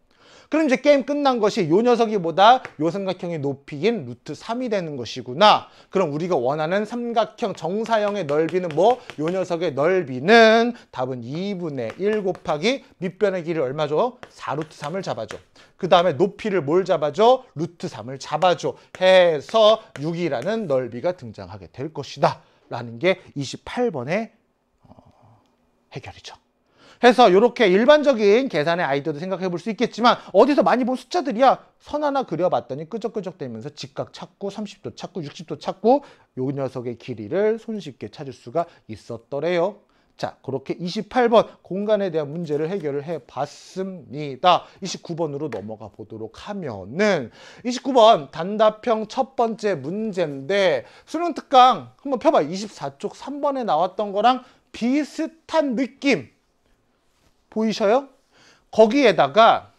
그럼 이제 게임 끝난 것이 요 녀석이 보다 요 삼각형의 높이인 루트 3이 되는 것이구나. 그럼 우리가 원하는 삼각형 정사형의 넓이는 뭐? 요 녀석의 넓이는 답은 2분의 1 곱하기 밑변의 길이 얼마죠? 4루트 3을 잡아줘. 그 다음에 높이를 뭘 잡아줘? 루트 3을 잡아줘. 해서 6이라는 넓이가 등장하게 될 것이다. 라는 게 28번의 해결이죠. 해서 이렇게 일반적인 계산의 아이디어도 생각해 볼 수 있겠지만 어디서 많이 본 숫자들이야. 선 하나 그려봤더니 끄적끄적 대면서 직각 찾고 30도 찾고 60도 찾고 요 녀석의 길이를 손쉽게 찾을 수가 있었더래요. 자, 그렇게 28번 공간에 대한 문제를 해결을 해봤습니다. 29번으로 넘어가 보도록 하면은 29번 단답형 첫 번째 문제인데 수능 특강 한번 펴봐. 24쪽 3번에 나왔던 거랑 비슷한 느낌 보이셔요? 거기에다가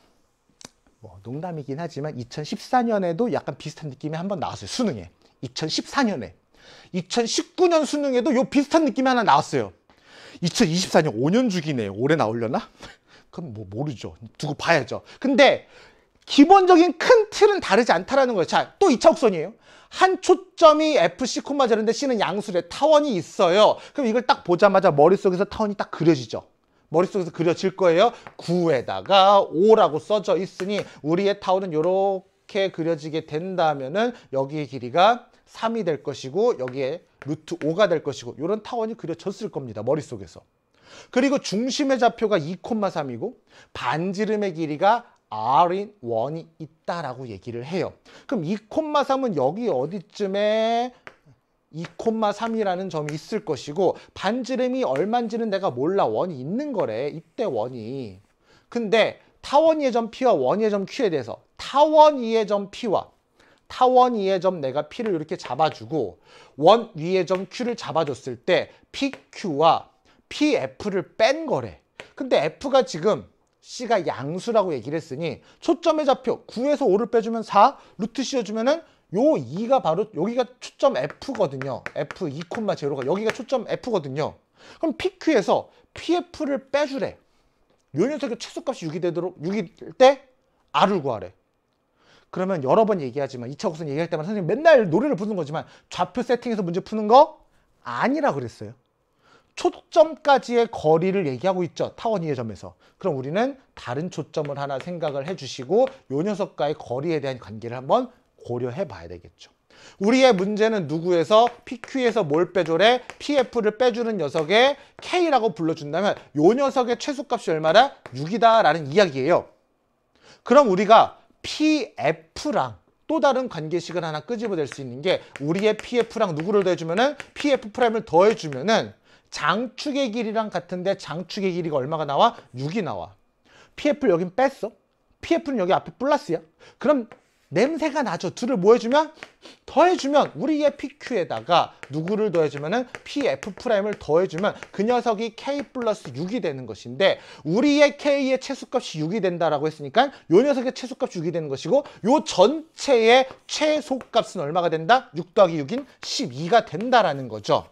뭐 농담이긴 하지만 2014년에도 약간 비슷한 느낌이 한번 나왔어요. 수능에. 2014년에. 2019년 수능에도 요 비슷한 느낌이 하나 나왔어요. 2024년 5년 주기네. 올해 나오려나? 그건 뭐 모르죠. 두고 봐야죠. 근데 기본적인 큰 틀은 다르지 않다라는 거예요. 자, 또 2차 곡선이에요. 한 초점이 FC, Z인데 C는 양수래. 타원이 있어요. 그럼 이걸 딱 보자마자 머릿속에서 타원이 딱 그려지죠. 머릿속에서 그려질 거예요. 9에다가 5라고 써져 있으니 우리의 타원은 이렇게 그려지게 된다면은 여기의 길이가 3이 될 것이고 여기에 루트 5가 될 것이고 이런 타원이 그려졌을 겁니다. 머릿속에서. 그리고 중심의 좌표가 2,3이고 반지름의 길이가 R인 1이 있다라고 얘기를 해요. 그럼 2,3은 여기 어디쯤에 2,3이라는 점이 있을 것이고 반지름이 얼마인지는 내가 몰라. 원이 있는 거래. 이때 원이. 근데 타원 2의 점 P와 원 2의 점 Q에 대해서 타원 2의 점 P와 타원 2의 점 내가 P를 이렇게 잡아주고 원 위의 점 Q를 잡아줬을 때 PQ와 PF를 뺀 거래. 근데 F가 지금 C가 양수라고 얘기를 했으니 초점의 좌표 9에서 5를 빼주면 4, 루트 씌워주면은 요 2가 바로 여기가 초점 F거든요. F 2,0가 여기가 초점 F거든요. 그럼 PQ에서 PF를 빼주래. 요 녀석의 최소값이 6이 되도록 6일 때 R을 구하래. 그러면 여러 번 얘기하지만 2차 곡선 얘기할 때마다 선생님 맨날 노래를 부르는 거지만 좌표 세팅해서 문제 푸는 거 아니라 그랬어요. 초점까지의 거리를 얘기하고 있죠. 타원이의 점에서. 그럼 우리는 다른 초점을 하나 생각을 해주시고 요 녀석과의 거리에 대한 관계를 한번 고려해 봐야 되겠죠. 우리의 문제는 누구에서 PQ에서 뭘 빼줘래? PF를 빼주는 녀석의 K라고 불러준다면 요 녀석의 최소값이 얼마다? 6이다 라는 이야기예요. 그럼 우리가 PF랑 또 다른 관계식을 하나 끄집어낼 수 있는 게 우리의 PF랑 누구를 더해주면은 PF'을 더해주면은 장축의 길이랑 같은데 장축의 길이가 얼마가 나와? 6이 나와. PF를 여긴 뺐어. PF는 여기 앞에 플러스야. 그럼 냄새가 나죠. 둘을 뭐 해주면? 더해주면 우리의 PQ에다가 누구를 더해주면은 PF'을 더해주면 그 녀석이 K 플러스 6이 되는 것인데 우리의 K의 최소값이 6이 된다라고 했으니까 요 녀석의 최소값이 6이 되는 것이고 요 전체의 최소값은 얼마가 된다? 6 더하기 6인 12가 된다라는 거죠.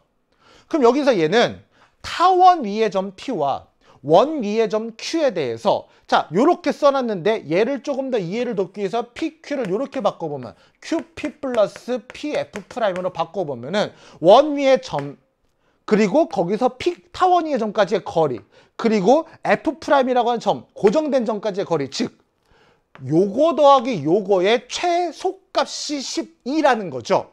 그럼 여기서 얘는 타원 위의 점 P와 원 위의 점 Q에 대해서 자 요렇게 써놨는데 얘를 조금 더 이해를 돕기 위해서 PQ를 요렇게 바꿔보면 QP 플러스 PF'으로 바꿔보면은 원 위의 점 그리고 거기서 타원 위의 점까지의 거리 그리고 F'이라고 하는 점 고정된 점까지의 거리 즉 요거 더하기 요거의 최소값이 12라는 거죠.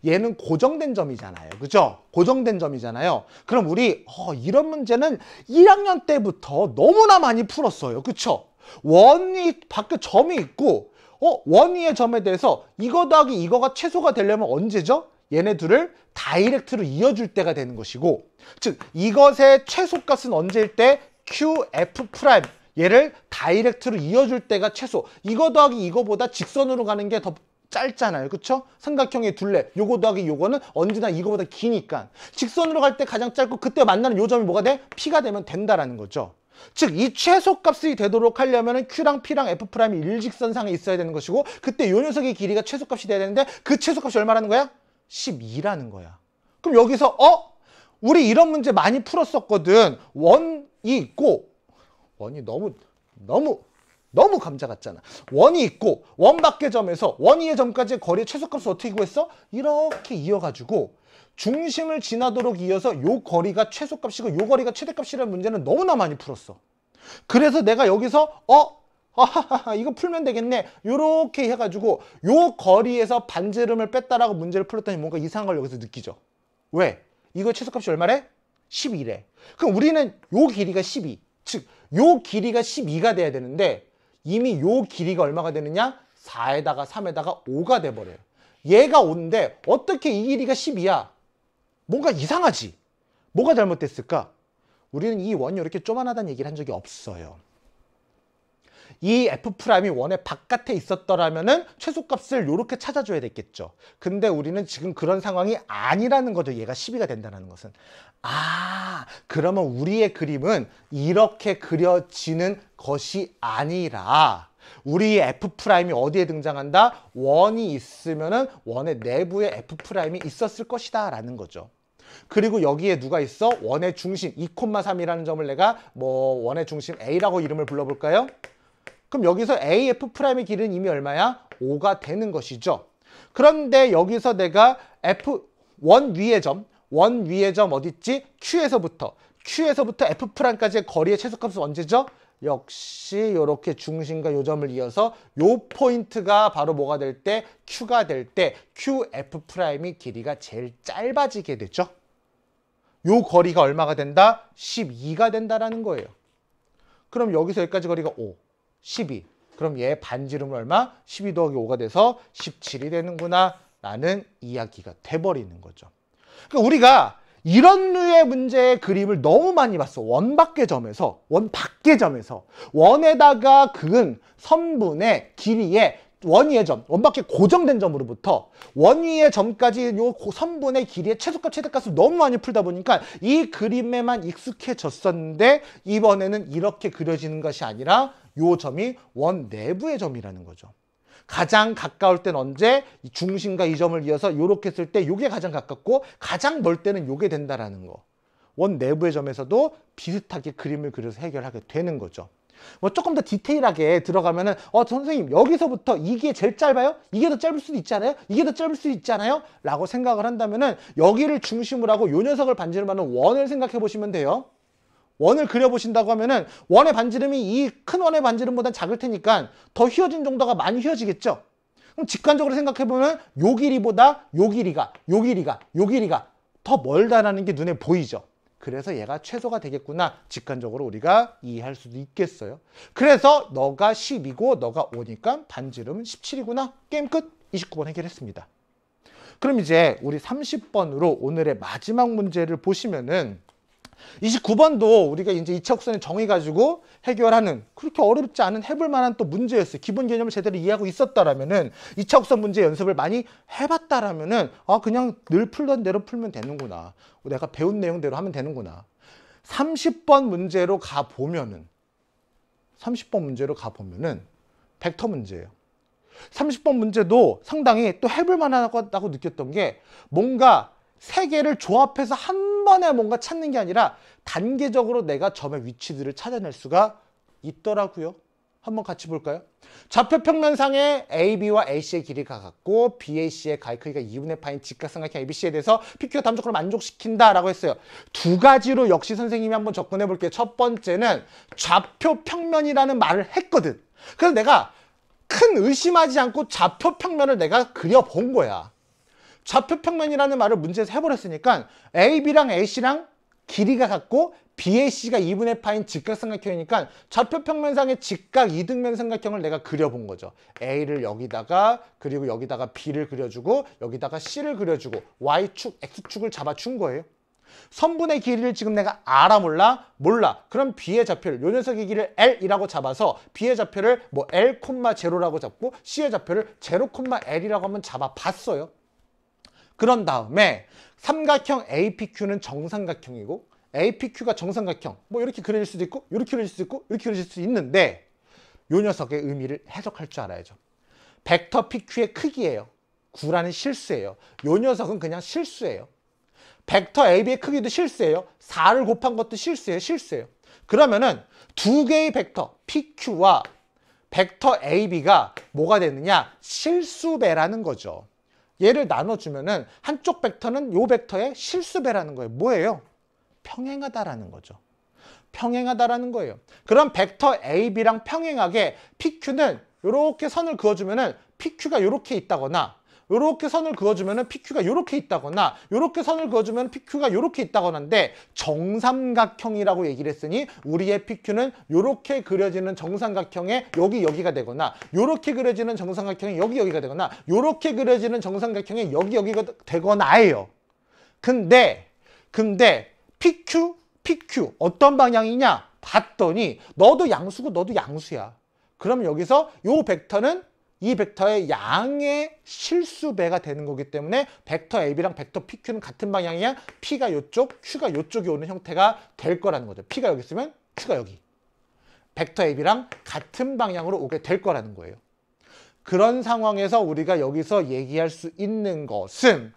얘는 고정된 점이잖아요. 그죠? 고정된 점이잖아요. 그럼 우리 이런 문제는 1학년 때부터 너무나 많이 풀었어요. 그쵸? 원위 밖에 점이 있고 원위의 점에 대해서 이거 더하기 이거가 최소가 되려면 언제죠? 얘네 둘을 다이렉트로 이어줄 때가 되는 것이고 즉 이것의 최소값은 언제일 때? QF' 얘를 다이렉트로 이어줄 때가 최소. 이거 더하기 이거보다 직선으로 가는 게 더 짧잖아요. 그쵸? 삼각형의 둘레 요거 더하기 요거는 언제나 이거보다 기니까 직선으로 갈 때 가장 짧고 그때 만나는 요 점이 뭐가 돼? P가 되면 된다라는 거죠. 즉 이 최소값이 되도록 하려면 Q랑 P랑 F'이 일직선상에 있어야 되는 것이고 그때 요 녀석의 길이가 최소값이 돼야 되는데 그 최소값이 얼마라는 거야? 12라는 거야. 그럼 여기서 우리 이런 문제 많이 풀었었거든. 원이 있고 원이 너무 감자 같잖아. 원이 있고 원 밖의 점에서 원위의 점까지의 거리의 최소값을 어떻게 구했어? 이렇게 이어가지고 중심을 지나도록 이어서 요 거리가 최소값이고 요 거리가 최대값이라는 문제는 너무나 많이 풀었어. 그래서 내가 여기서 이거 풀면 되겠네 요렇게 해가지고 요 거리에서 반지름을 뺐다라고 문제를 풀었더니 뭔가 이상한 걸 여기서 느끼죠. 왜? 이거 최소값이 얼마래? 12래. 그럼 우리는 요 길이가 12 즉 요 길이가 12가 돼야 되는데 이미 요 길이가 얼마가 되느냐? 4에다가 3에다가 5가 돼버려요. 얘가 5인데 어떻게 이 길이가 10이야? 뭔가 이상하지? 뭐가 잘못됐을까? 우리는 이 원이 이렇게 쪼만하다는 얘기를 한 적이 없어요. 이 F'이 원의 바깥에 있었더라면은 최소값을 이렇게 찾아줘야 됐겠죠. 근데 우리는 지금 그런 상황이 아니라는 거죠. 얘가 12가 된다는 것은. 그러면 우리의 그림은 이렇게 그려지는 것이 아니라 우리의 F'이 어디에 등장한다? 원이 있으면은 원의 내부에 F'이 있었을 것이다 라는 거죠. 그리고 여기에 누가 있어? 원의 중심 2,3이라는 점을 내가 원의 중심 A라고 이름을 불러볼까요? 그럼 여기서 AF'의 길이는 이미 얼마야? 5가 되는 것이죠. 그런데 여기서 내가 원 위의 점 어딨지? Q에서부터 F'까지의 거리의 최소값은 언제죠? 역시 이렇게 중심과 요 점을 이어서 요 포인트가 바로 뭐가 될 때? Q가 될 때 QF'의 길이가 제일 짧아지게 되죠. 요 거리가 얼마가 된다? 12가 된다라는 거예요. 그럼 여기서 여기까지 거리가 5, 12. 그럼 얘 반지름은 얼마? 12 더하기 5가 돼서 17이 되는구나 라는 이야기가 돼버리는 거죠. 그러니까 우리가 이런 류의 문제의 그림을 너무 많이 봤어. 원 밖의 점에서 원에다가 그은 선분의 길이에 원위의 점, 원 밖에 고정된 점으로부터 원위의 점까지 요 선분의 길이의 최소값, 최대값을 너무 많이 풀다 보니까 이 그림에만 익숙해졌었는데 이번에는 이렇게 그려지는 것이 아니라 요 점이 원 내부의 점이라는 거죠. 가장 가까울 땐 언제? 이 중심과 이 점을 이어서 이렇게 했을 때 요게 가장 가깝고 가장 멀 때는 요게 된다라는 거. 원 내부의 점에서도 비슷하게 그림을 그려서 해결하게 되는 거죠. 뭐 조금 더 디테일하게 들어가면은 선생님 여기서부터 이게 제일 짧아요? 이게 더 짧을 수도 있잖아요? 이게 더 짧을 수도 있잖아요? 라고 생각을 한다면은 여기를 중심으로 하고 요 녀석을 반지름하는 원을 생각해 보시면 돼요. 원을 그려보신다고 하면은 원의 반지름이 이 큰 원의 반지름보다 작을 테니까 더 휘어진 정도가 많이 휘어지겠죠? 그럼 직관적으로 생각해보면 요 길이보다 요 길이가 더 멀다라는 게 눈에 보이죠? 그래서 얘가 최소가 되겠구나. 직관적으로 우리가 이해할 수도 있겠어요. 그래서 너가 10이고 너가 5니까 반지름은 17이구나. 게임 끝. 29번 해결했습니다. 그럼 이제 우리 30번으로 오늘의 마지막 문제를 보시면은 29번도 우리가 이제 2차 곡선의 정의 가지고 해결하는 그렇게 어렵지 않은 해볼 만한 또 문제였어요. 기본 개념을 제대로 이해하고 있었다라면은 2차 곡선 문제 연습을 많이 해봤다라면은 그냥 늘 풀던 대로 풀면 되는구나. 내가 배운 내용대로 하면 되는구나. 30번 문제로 가보면은 벡터 문제예요. 30번 문제도 상당히 또 해볼 만하다고 느꼈던 게 뭔가 세 개를 조합해서 한 번에 뭔가 찾는 게 아니라 단계적으로 내가 점의 위치들을 찾아낼 수가 있더라고요. 한번 같이 볼까요? 좌표평면상에 AB와 AC의 길이가 같고 BAC의 가의 크기가 2분의 파인 직각삼각형 ABC에 대해서 PQ가 다음적으로 만족시킨다라고 했어요. 두 가지로 역시 선생님이 한번 접근해 볼게요. 첫 번째는 좌표평면이라는 말을 했거든. 그래서 내가 큰 의심하지 않고 좌표평면을 내가 그려본 거야. 좌표평면이라는 말을 문제에서 해버렸으니까 AB랑 AC랑 길이가 같고 BAC가 2분의 파인 직각삼각형이니까 좌표평면상의 직각 이등변 삼각형을 내가 그려본 거죠. A를 여기다가 그리고 여기다가 B를 그려주고 여기다가 C를 그려주고 Y축, X축을 잡아준 거예요. 선분의 길이를 지금 내가 알아 몰라. 그럼 B의 좌표를 요 녀석의 길이를 L이라고 잡아서 B의 좌표를 뭐 L, 0라고 잡고 C의 좌표를 0, L이라고 한번 잡아봤어요. 그런 다음에 삼각형 APQ는 정삼각형이고 APQ가 정삼각형 뭐 이렇게 그려질 수도 있고 이렇게 그려질 수도 있고 이렇게 그려질 수도 있는데 요 녀석의 의미를 해석할 줄 알아야죠. 벡터 PQ의 크기예요. 9라는 실수예요. 요 녀석은 그냥 실수예요. 벡터 AB의 크기도 실수예요. 4를 곱한 것도 실수예요. 그러면은 두 개의 벡터 PQ와 벡터 AB가 뭐가 되느냐? 실수배라는 거죠. 얘를 나눠주면은 한쪽 벡터는 요 벡터의 실수배라는 거예요. 뭐예요? 평행하다라는 거죠. 평행하다라는 거예요. 그럼 벡터 AB랑 평행하게 PQ는 이렇게 선을 그어주면은 PQ가 이렇게 있다거나 이렇게 선을 그어주면은 PQ가 이렇게 있다거나 이렇게 선을 그어주면 PQ가 이렇게 있다거나인데 정삼각형이라고 얘기를 했으니 우리의 PQ는 이렇게 그려지는 정삼각형의 여기가 되거나 이렇게 그려지는 정삼각형의 여기가 되거나 이렇게 그려지는 정삼각형의 여기가 되거나예요. 근데 PQ 어떤 방향이냐 봤더니 너도 양수고 너도 양수야. 그럼 여기서 요 벡터는 이 벡터의 양의 실수배가 되는 거기 때문에 벡터 AB랑 벡터 PQ는 같은 방향이야. P가 요쪽, Q가 요쪽이 오는 형태가 될 거라는 거죠. P가 여기 있으면 Q가 여기. 벡터 AB랑 같은 방향으로 오게 될 거라는 거예요. 그런 상황에서 우리가 여기서 얘기할 수 있는 것은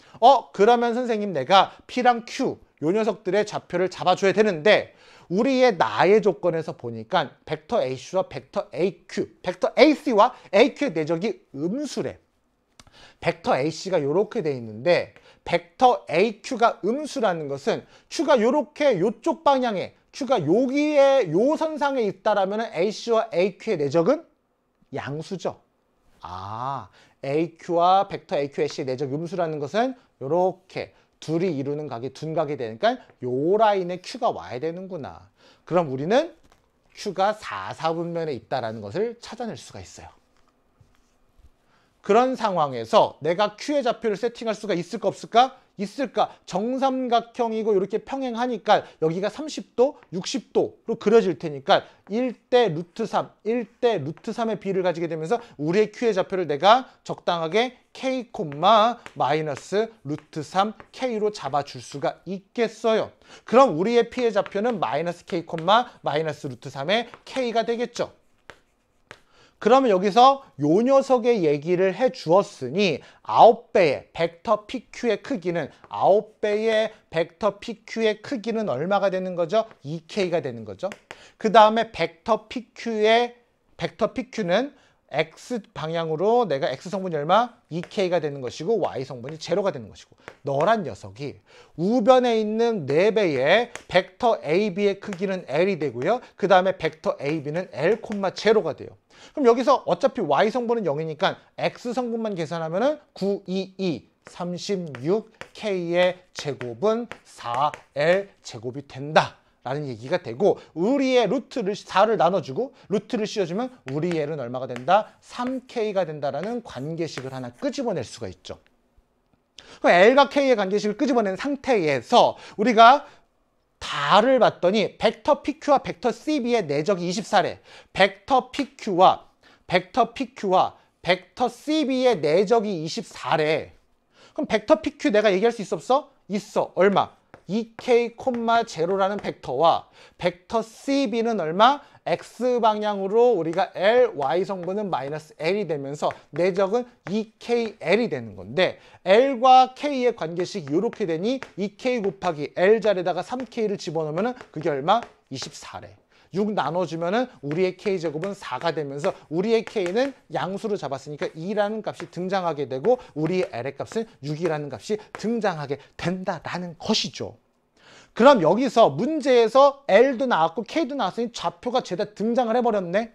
그러면 선생님 내가 P랑 Q 요 녀석들의 좌표를 잡아줘야 되는데 우리의 나의 조건에서 보니까 벡터 AC와 벡터 AQ, 벡터 AC와 AQ의 내적이 음수래. 벡터 AC가 이렇게 돼 있는데 벡터 AQ가 음수라는 것은 Q가 이렇게 이쪽 방향에 Q가 여기에 요 선상에 있다라면 AC와 AQ의 내적은 양수죠. AQ와 벡터 AQ, AC의 내적 음수라는 것은 이렇게 둘이 이루는 각이 둔각이 되니까 요 라인에 Q가 와야 되는구나. 그럼 우리는 Q가 4사분면에 있다는 것을 찾아낼 수가 있어요. 그런 상황에서 내가 Q의 좌표를 세팅할 수가 있을까 없을까? 있을까? 정삼각형이고 이렇게 평행하니까 여기가 30도, 60도로 그려질 테니까 1대 루트 3, 1대 루트 3의 비를 가지게 되면서 우리의 Q의 좌표를 내가 적당하게 K, 마이너스 루트 3 K로 잡아줄 수가 있겠어요. 그럼 우리의 P의 좌표는 마이너스 K, 마이너스 루트 3의 K가 되겠죠. 그러면 여기서 요 녀석의 얘기를 해 주었으니 9배의 벡터 PQ의 크기는 9배의 벡터 PQ의 크기는 얼마가 되는 거죠? 2K가 되는 거죠. 그 다음에 벡터 PQ는 X 방향으로 내가 X 성분이 얼마? 2K가 되는 것이고 Y 성분이 제로가 되는 것이고 너란 녀석이 우변에 있는 4배의 벡터 AB의 크기는 L이 되고요. 그 다음에 벡터 AB는 L, 제로가 돼요. 그럼 여기서 어차피 Y 성분은 0이니까 X 성분만 계산하면은 9, 2, 2, 36K의 제곱은 4L 제곱이 된다. 라는 얘기가 되고 우리의 루트를 4를 나눠주고 루트를 씌워주면 우리 L은 얼마가 된다? 3K가 된다라는 관계식을 하나 끄집어낼 수가 있죠. 그럼 L과 K의 관계식을 끄집어낸 상태에서 우리가 다를 봤더니 벡터 PQ와 벡터 CB의 내적이 24래. 벡터 PQ와 벡터 CB의 내적이 24래. 그럼 벡터 PQ 내가 얘기할 수 있어 없어? 있어. 얼마? 2K,0라는 벡터와 벡터 CB는 얼마? X방향으로 우리가 L, Y 성분은 마이너스 L이 되면서 내적은 2KL이 되는 건데 L과 K의 관계식이 이렇게 되니 2K 곱하기 L 자리에다가 3K를 집어넣으면 그게 얼마? 24래. 6 나눠주면은 우리의 K제곱은 4가 되면서 우리의 K는 양수로 잡았으니까 2라는 값이 등장하게 되고 우리의 L의 값은 6이라는 값이 등장하게 된다라는 것이죠. 그럼 여기서 문제에서 L도 나왔고 K도 나왔으니 좌표가 죄다 등장을 해버렸네.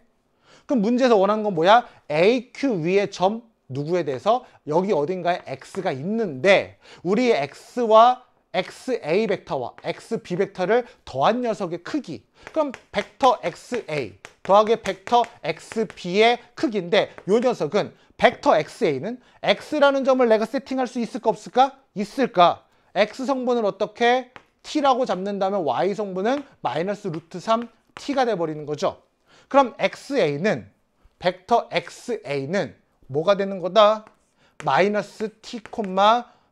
그럼 문제에서 원하는 건 뭐야? AQ 위의 점 누구에 대해서 여기 어딘가에 X가 있는데 우리의 X와 XA 벡터와 XB 벡터를 더한 녀석의 크기. 그럼 벡터 XA 더하기 벡터 XB의 크기인데 이 녀석은 벡터 XA는 X라는 점을 내가 세팅할 수 있을까 없을까? 있을까? X 성분을 어떻게? T라고 잡는다면 Y 성분은 마이너스 루트 3 T가 돼버리는 거죠. 그럼 XA는 벡터 XA는 뭐가 되는 거다? 마이너스 T,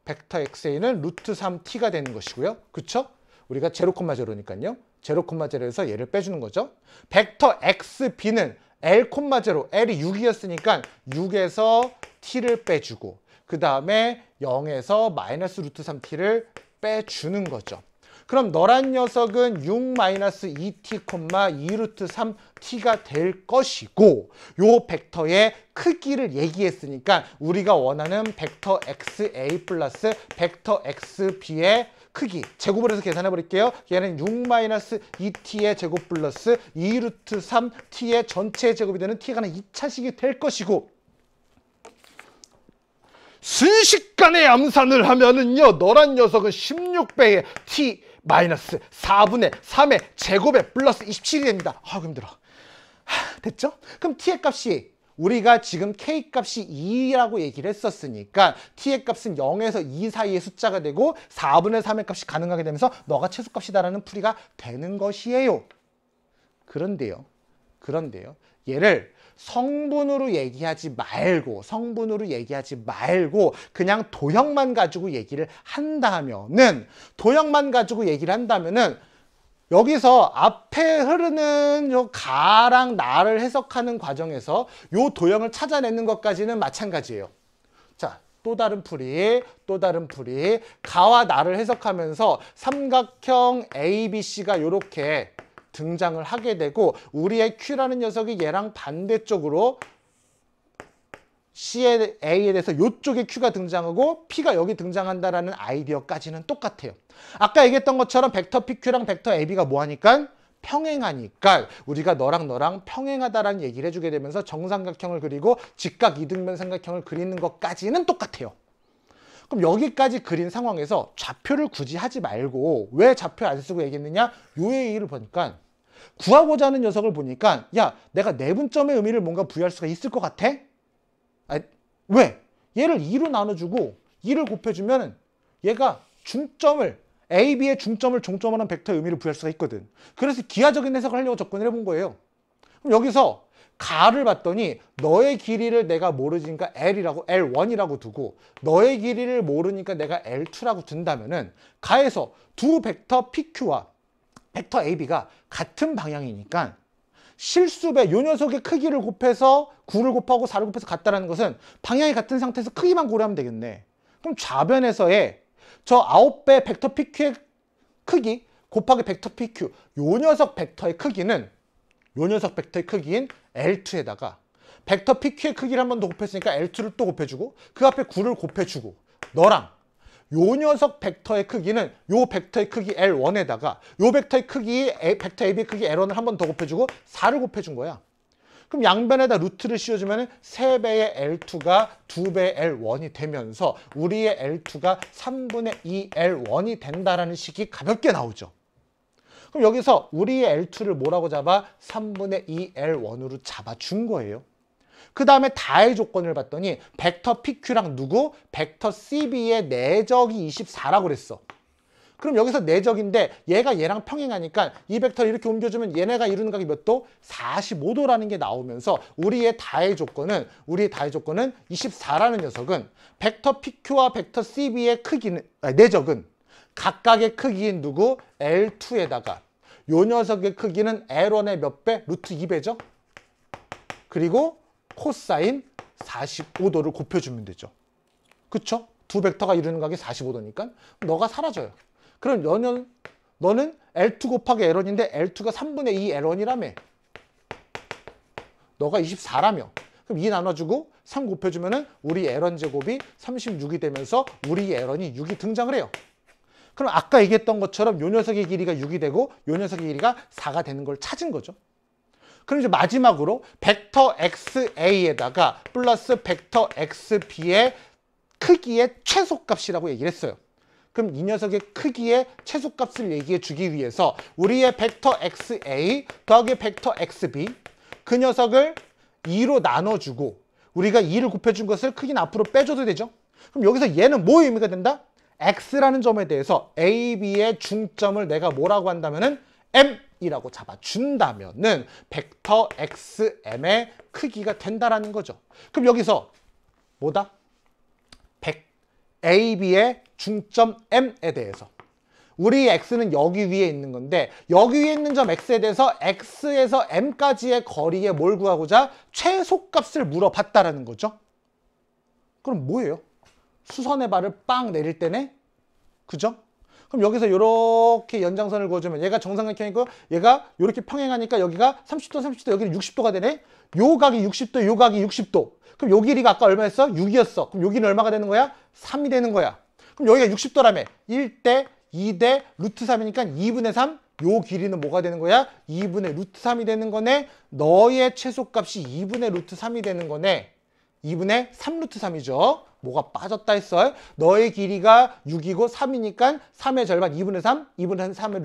벡터 XA는 루트 3T가 되는 것이고요. 그쵸? 우리가 0,0니까요. 0,0에서 얘를 빼주는 거죠. 벡터 XB는 L, 0, L이 6이었으니까 6에서 T를 빼주고 그 다음에 0에서 마이너스 루트 3T를 빼주는 거죠. 그럼 너란 녀석은 6-2t, 2 루트 3t가 될 것이고 요 벡터의 크기를 얘기했으니까 우리가 원하는 벡터 xa 플러스 벡터 xb의 크기 제곱을 해서 계산해 버릴게요. 얘는 6-2t의 제곱 플러스 2 루트 3t의 전체 제곱이 되는 t가는 2차식이 될 것이고 순식간에 암산을 하면은요 너란 녀석은 16배의 t 마이너스 4분의 3의 제곱에 플러스 27이 됩니다. 아이고 힘들어. 됐죠? 그럼 t의 값이 우리가 지금 k 값이 2라고 얘기를 했었으니까 t의 값은 0에서 2 사이의 숫자가 되고 4분의 3의 값이 가능하게 되면서 너가 최소값이다라는 풀이가 되는 것이에요. 그런데요. 얘를 성분으로 얘기하지 말고 그냥 도형만 가지고 얘기를 한다면은 여기서 앞에 흐르는 요 가랑 나를 해석하는 과정에서 요 도형을 찾아내는 것까지는 마찬가지예요. 자, 또 다른 풀이 가와 나를 해석하면서 삼각형 ABC가 요렇게 등장을 하게 되고 우리의 Q라는 녀석이 얘랑 반대쪽으로 C의 A에 대해서 이쪽에 Q가 등장하고 P가 여기 등장한다라는 아이디어까지는 똑같아요. 아까 얘기했던 것처럼 벡터 PQ랑 벡터 AB가 뭐하니까? 평행하니까 우리가 너랑 평행하다라는 얘기를 해주게 되면서 정삼각형을 그리고 직각 이등변 삼각형을 그리는 것까지는 똑같아요. 그럼 여기까지 그린 상황에서 좌표를 굳이 하지 말고 왜 좌표 안 쓰고 얘기했느냐? 요 얘기를 보니까 구하고자 하는 녀석을 보니까 야 내가 내분점의 의미를 뭔가 부여할 수가 있을 것 같아? 왜? 얘를 2로 나눠주고 2를 곱해주면 얘가 중점을 AB의 중점을 종점으로 한 벡터의 의미를 부여할 수가 있거든. 그래서 기하적인 해석을 하려고 접근을 해본 거예요. 그럼 여기서 가를 봤더니 너의 길이를 내가 모르니까 L1이라고 두고 너의 길이를 모르니까 내가 L2라고 둔다면은 가에서 두 벡터 PQ와 벡터 AB가 같은 방향이니까 실수배 요 녀석의 크기를 곱해서 9를 곱하고 4를 곱해서 같다라는 것은 방향이 같은 상태에서 크기만 고려하면 되겠네. 그럼 좌변에서의 저 9배 벡터 PQ의 크기 곱하기 벡터 PQ 요 녀석 벡터의 크기는 요 녀석 벡터의 크기인 L2에다가 벡터 PQ의 크기를 한 번 더 곱했으니까 L2를 또 곱해주고 그 앞에 9를 곱해주고 너랑 요 녀석 벡터의 크기는 요 벡터의 크기 L1에다가 요 벡터의 크기 벡터 AB의 크기 L1을 한 번 더 곱해주고 4를 곱해준 거야. 그럼 양변에다 루트를 씌워주면 3배의 L2가 2배의 L1이 되면서 우리의 L2가 3분의 2 L1이 된다라는 식이 가볍게 나오죠. 그럼 여기서 우리의 L2를 뭐라고 잡아? 3분의 2 L1으로 잡아준 거예요. 그 다음에 다의 조건을 봤더니 벡터 PQ랑 누구? 벡터 CB의 내적이 24라고 그랬어. 그럼 여기서 내적인데 얘가 얘랑 평행하니까 이 벡터를 이렇게 옮겨주면 얘네가 이루는 각이 몇 도? 45도라는 게 나오면서 우리의 다의 조건은 24라는 녀석은 벡터 PQ와 벡터 CB의 크기는 내적은 각각의 크기인 누구? L2에다가 요 녀석의 크기는 L1의 몇 배? 루트 2배죠. 그리고 코사인 45도를 곱해주면 되죠. 그쵸? 두 벡터가 이루는 각이 45도니까 너가 사라져요. 그럼 너는 L2 곱하기 L1인데 L2가 3분의 2 L1이라며. 너가 24라며. 그럼 2 나눠주고 3 곱해주면 우리 L1 제곱이 36이 되면서 우리 L1이 6이 등장을 해요. 그럼 아까 얘기했던 것처럼 요 녀석의 길이가 6이 되고 요 녀석의 길이가 4가 되는 걸 찾은 거죠. 그럼 이제 마지막으로 벡터 XA에다가 플러스 벡터 XB의 크기의 최소값이라고 얘기를 했어요. 그럼 이 녀석의 크기의 최소값을 얘기해 주기 위해서 우리의 벡터 XA 더하기 벡터 XB 그 녀석을 2로 나눠주고 우리가 2를 곱해준 것을 크기는 앞으로 빼줘도 되죠. 그럼 여기서 얘는 뭐 의미가 된다? X라는 점에 대해서 AB의 중점을 내가 뭐라고 한다면은 M이라고 잡아준다면은 벡터 XM의 크기가 된다라는 거죠. 그럼 여기서 뭐다? AB의 중점 M에 대해서 우리 X는 여기 위에 있는 건데 여기 위에 있는 점 X에 대해서 X에서 M까지의 거리에 뭘 구하고자 최소값을 물어봤다라는 거죠. 그럼 뭐예요? 수선의 발을 빵 내릴 때네? 그죠? 그럼 여기서 이렇게 연장선을 그어주면 얘가 정삼각형이고 얘가 이렇게 평행하니까 여기가 30도, 30도, 여기는 60도가 되네? 요 각이 60도, 요 각이 60도. 그럼 요 길이가 아까 얼마였어? 6이었어. 그럼 여기는 얼마가 되는 거야? 3이 되는 거야. 그럼 여기가 60도라며. 1대 2대 루트 3이니까 2분의 3. 요 길이는 뭐가 되는 거야? 2분의 루트 3이 되는 거네. 너의 최소값이 2분의 루트 3이 되는 거네. 2분의 3 루트 3이죠. 뭐가 빠졌다 했어? 너의 길이가 6이고 3이니까 3의 절반 2분의 3, 2분의 3의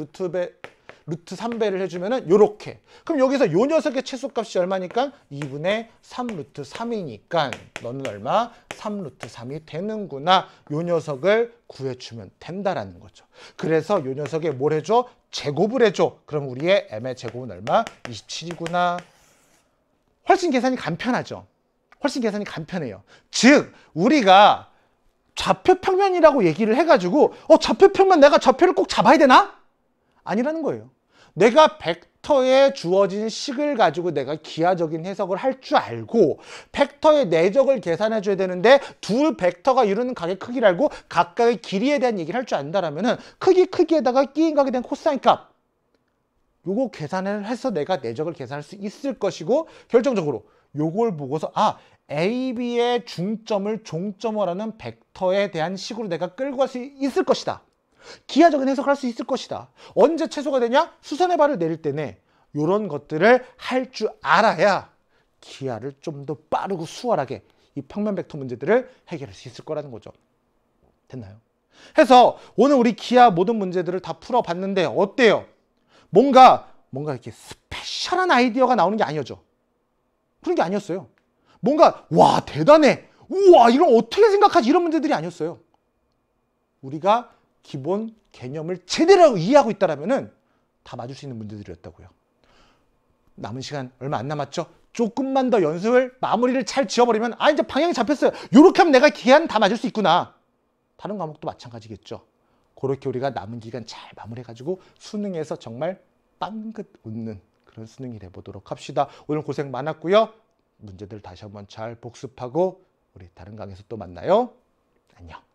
루트 3배를 해주면은 요렇게. 그럼 여기서 요 녀석의 최소값이 얼마니까? 2분의 3 루트 3이니까 너는 얼마? 3 루트 3이 되는구나. 요 녀석을 구해주면 된다라는 거죠. 그래서 요 녀석에 뭘 해줘? 제곱을 해줘. 그럼 우리의 m의 제곱은 얼마? 27이구나. 훨씬 계산이 간편하죠. 훨씬 계산이 간편해요. 즉 우리가 좌표평면이라고 얘기를 해가지고 좌표평면 내가 좌표를 꼭 잡아야 되나? 아니라는 거예요. 내가 벡터에 주어진 식을 가지고 내가 기하적인 해석을 할 줄 알고 벡터의 내적을 계산해 줘야 되는데 두 벡터가 이루는 각의 크기를 알고 각각의 길이에 대한 얘기를 할 줄 안다라면은 크기에다가 끼인 각에 대한 코사인 값 요거 계산을 해서 내가 내적을 계산할 수 있을 것이고 결정적으로 요걸 보고서 AB의 중점을 종점을 하는 벡터에 대한 식으로 내가 끌고 갈 수 있을 것이다. 기하적인 해석을 할 수 있을 것이다. 언제 최소가 되냐? 수선의 발을 내릴 때네. 요런 것들을 할 줄 알아야 기하를 좀 더 빠르고 수월하게 이 평면 벡터 문제들을 해결할 수 있을 거라는 거죠. 됐나요? 해서 오늘 우리 기하 모든 문제들을 다 풀어봤는데 어때요? 뭔가 이렇게 스페셜한 아이디어가 나오는 게 아니었죠. 그런 게 아니었어요. 뭔가 와 대단해. 우와 이걸 어떻게 생각하지? 이런 문제들이 아니었어요. 우리가 기본 개념을 제대로 이해하고 있다라면은 다 맞을 수 있는 문제들이었다고요. 남은 시간 얼마 안 남았죠? 조금만 더 연습을 마무리를 잘 지어버리면 이제 방향이 잡혔어요. 요렇게 하면 내가 기한 다 맞을 수 있구나. 다른 과목도 마찬가지겠죠. 그렇게 우리가 남은 기간 잘 마무리해가지고 수능에서 정말 빵긋 웃는 그런 수능이 돼보도록 합시다. 오늘 고생 많았고요. 문제들 다시 한번 잘 복습하고 우리 다른 강에서 또 만나요. 안녕.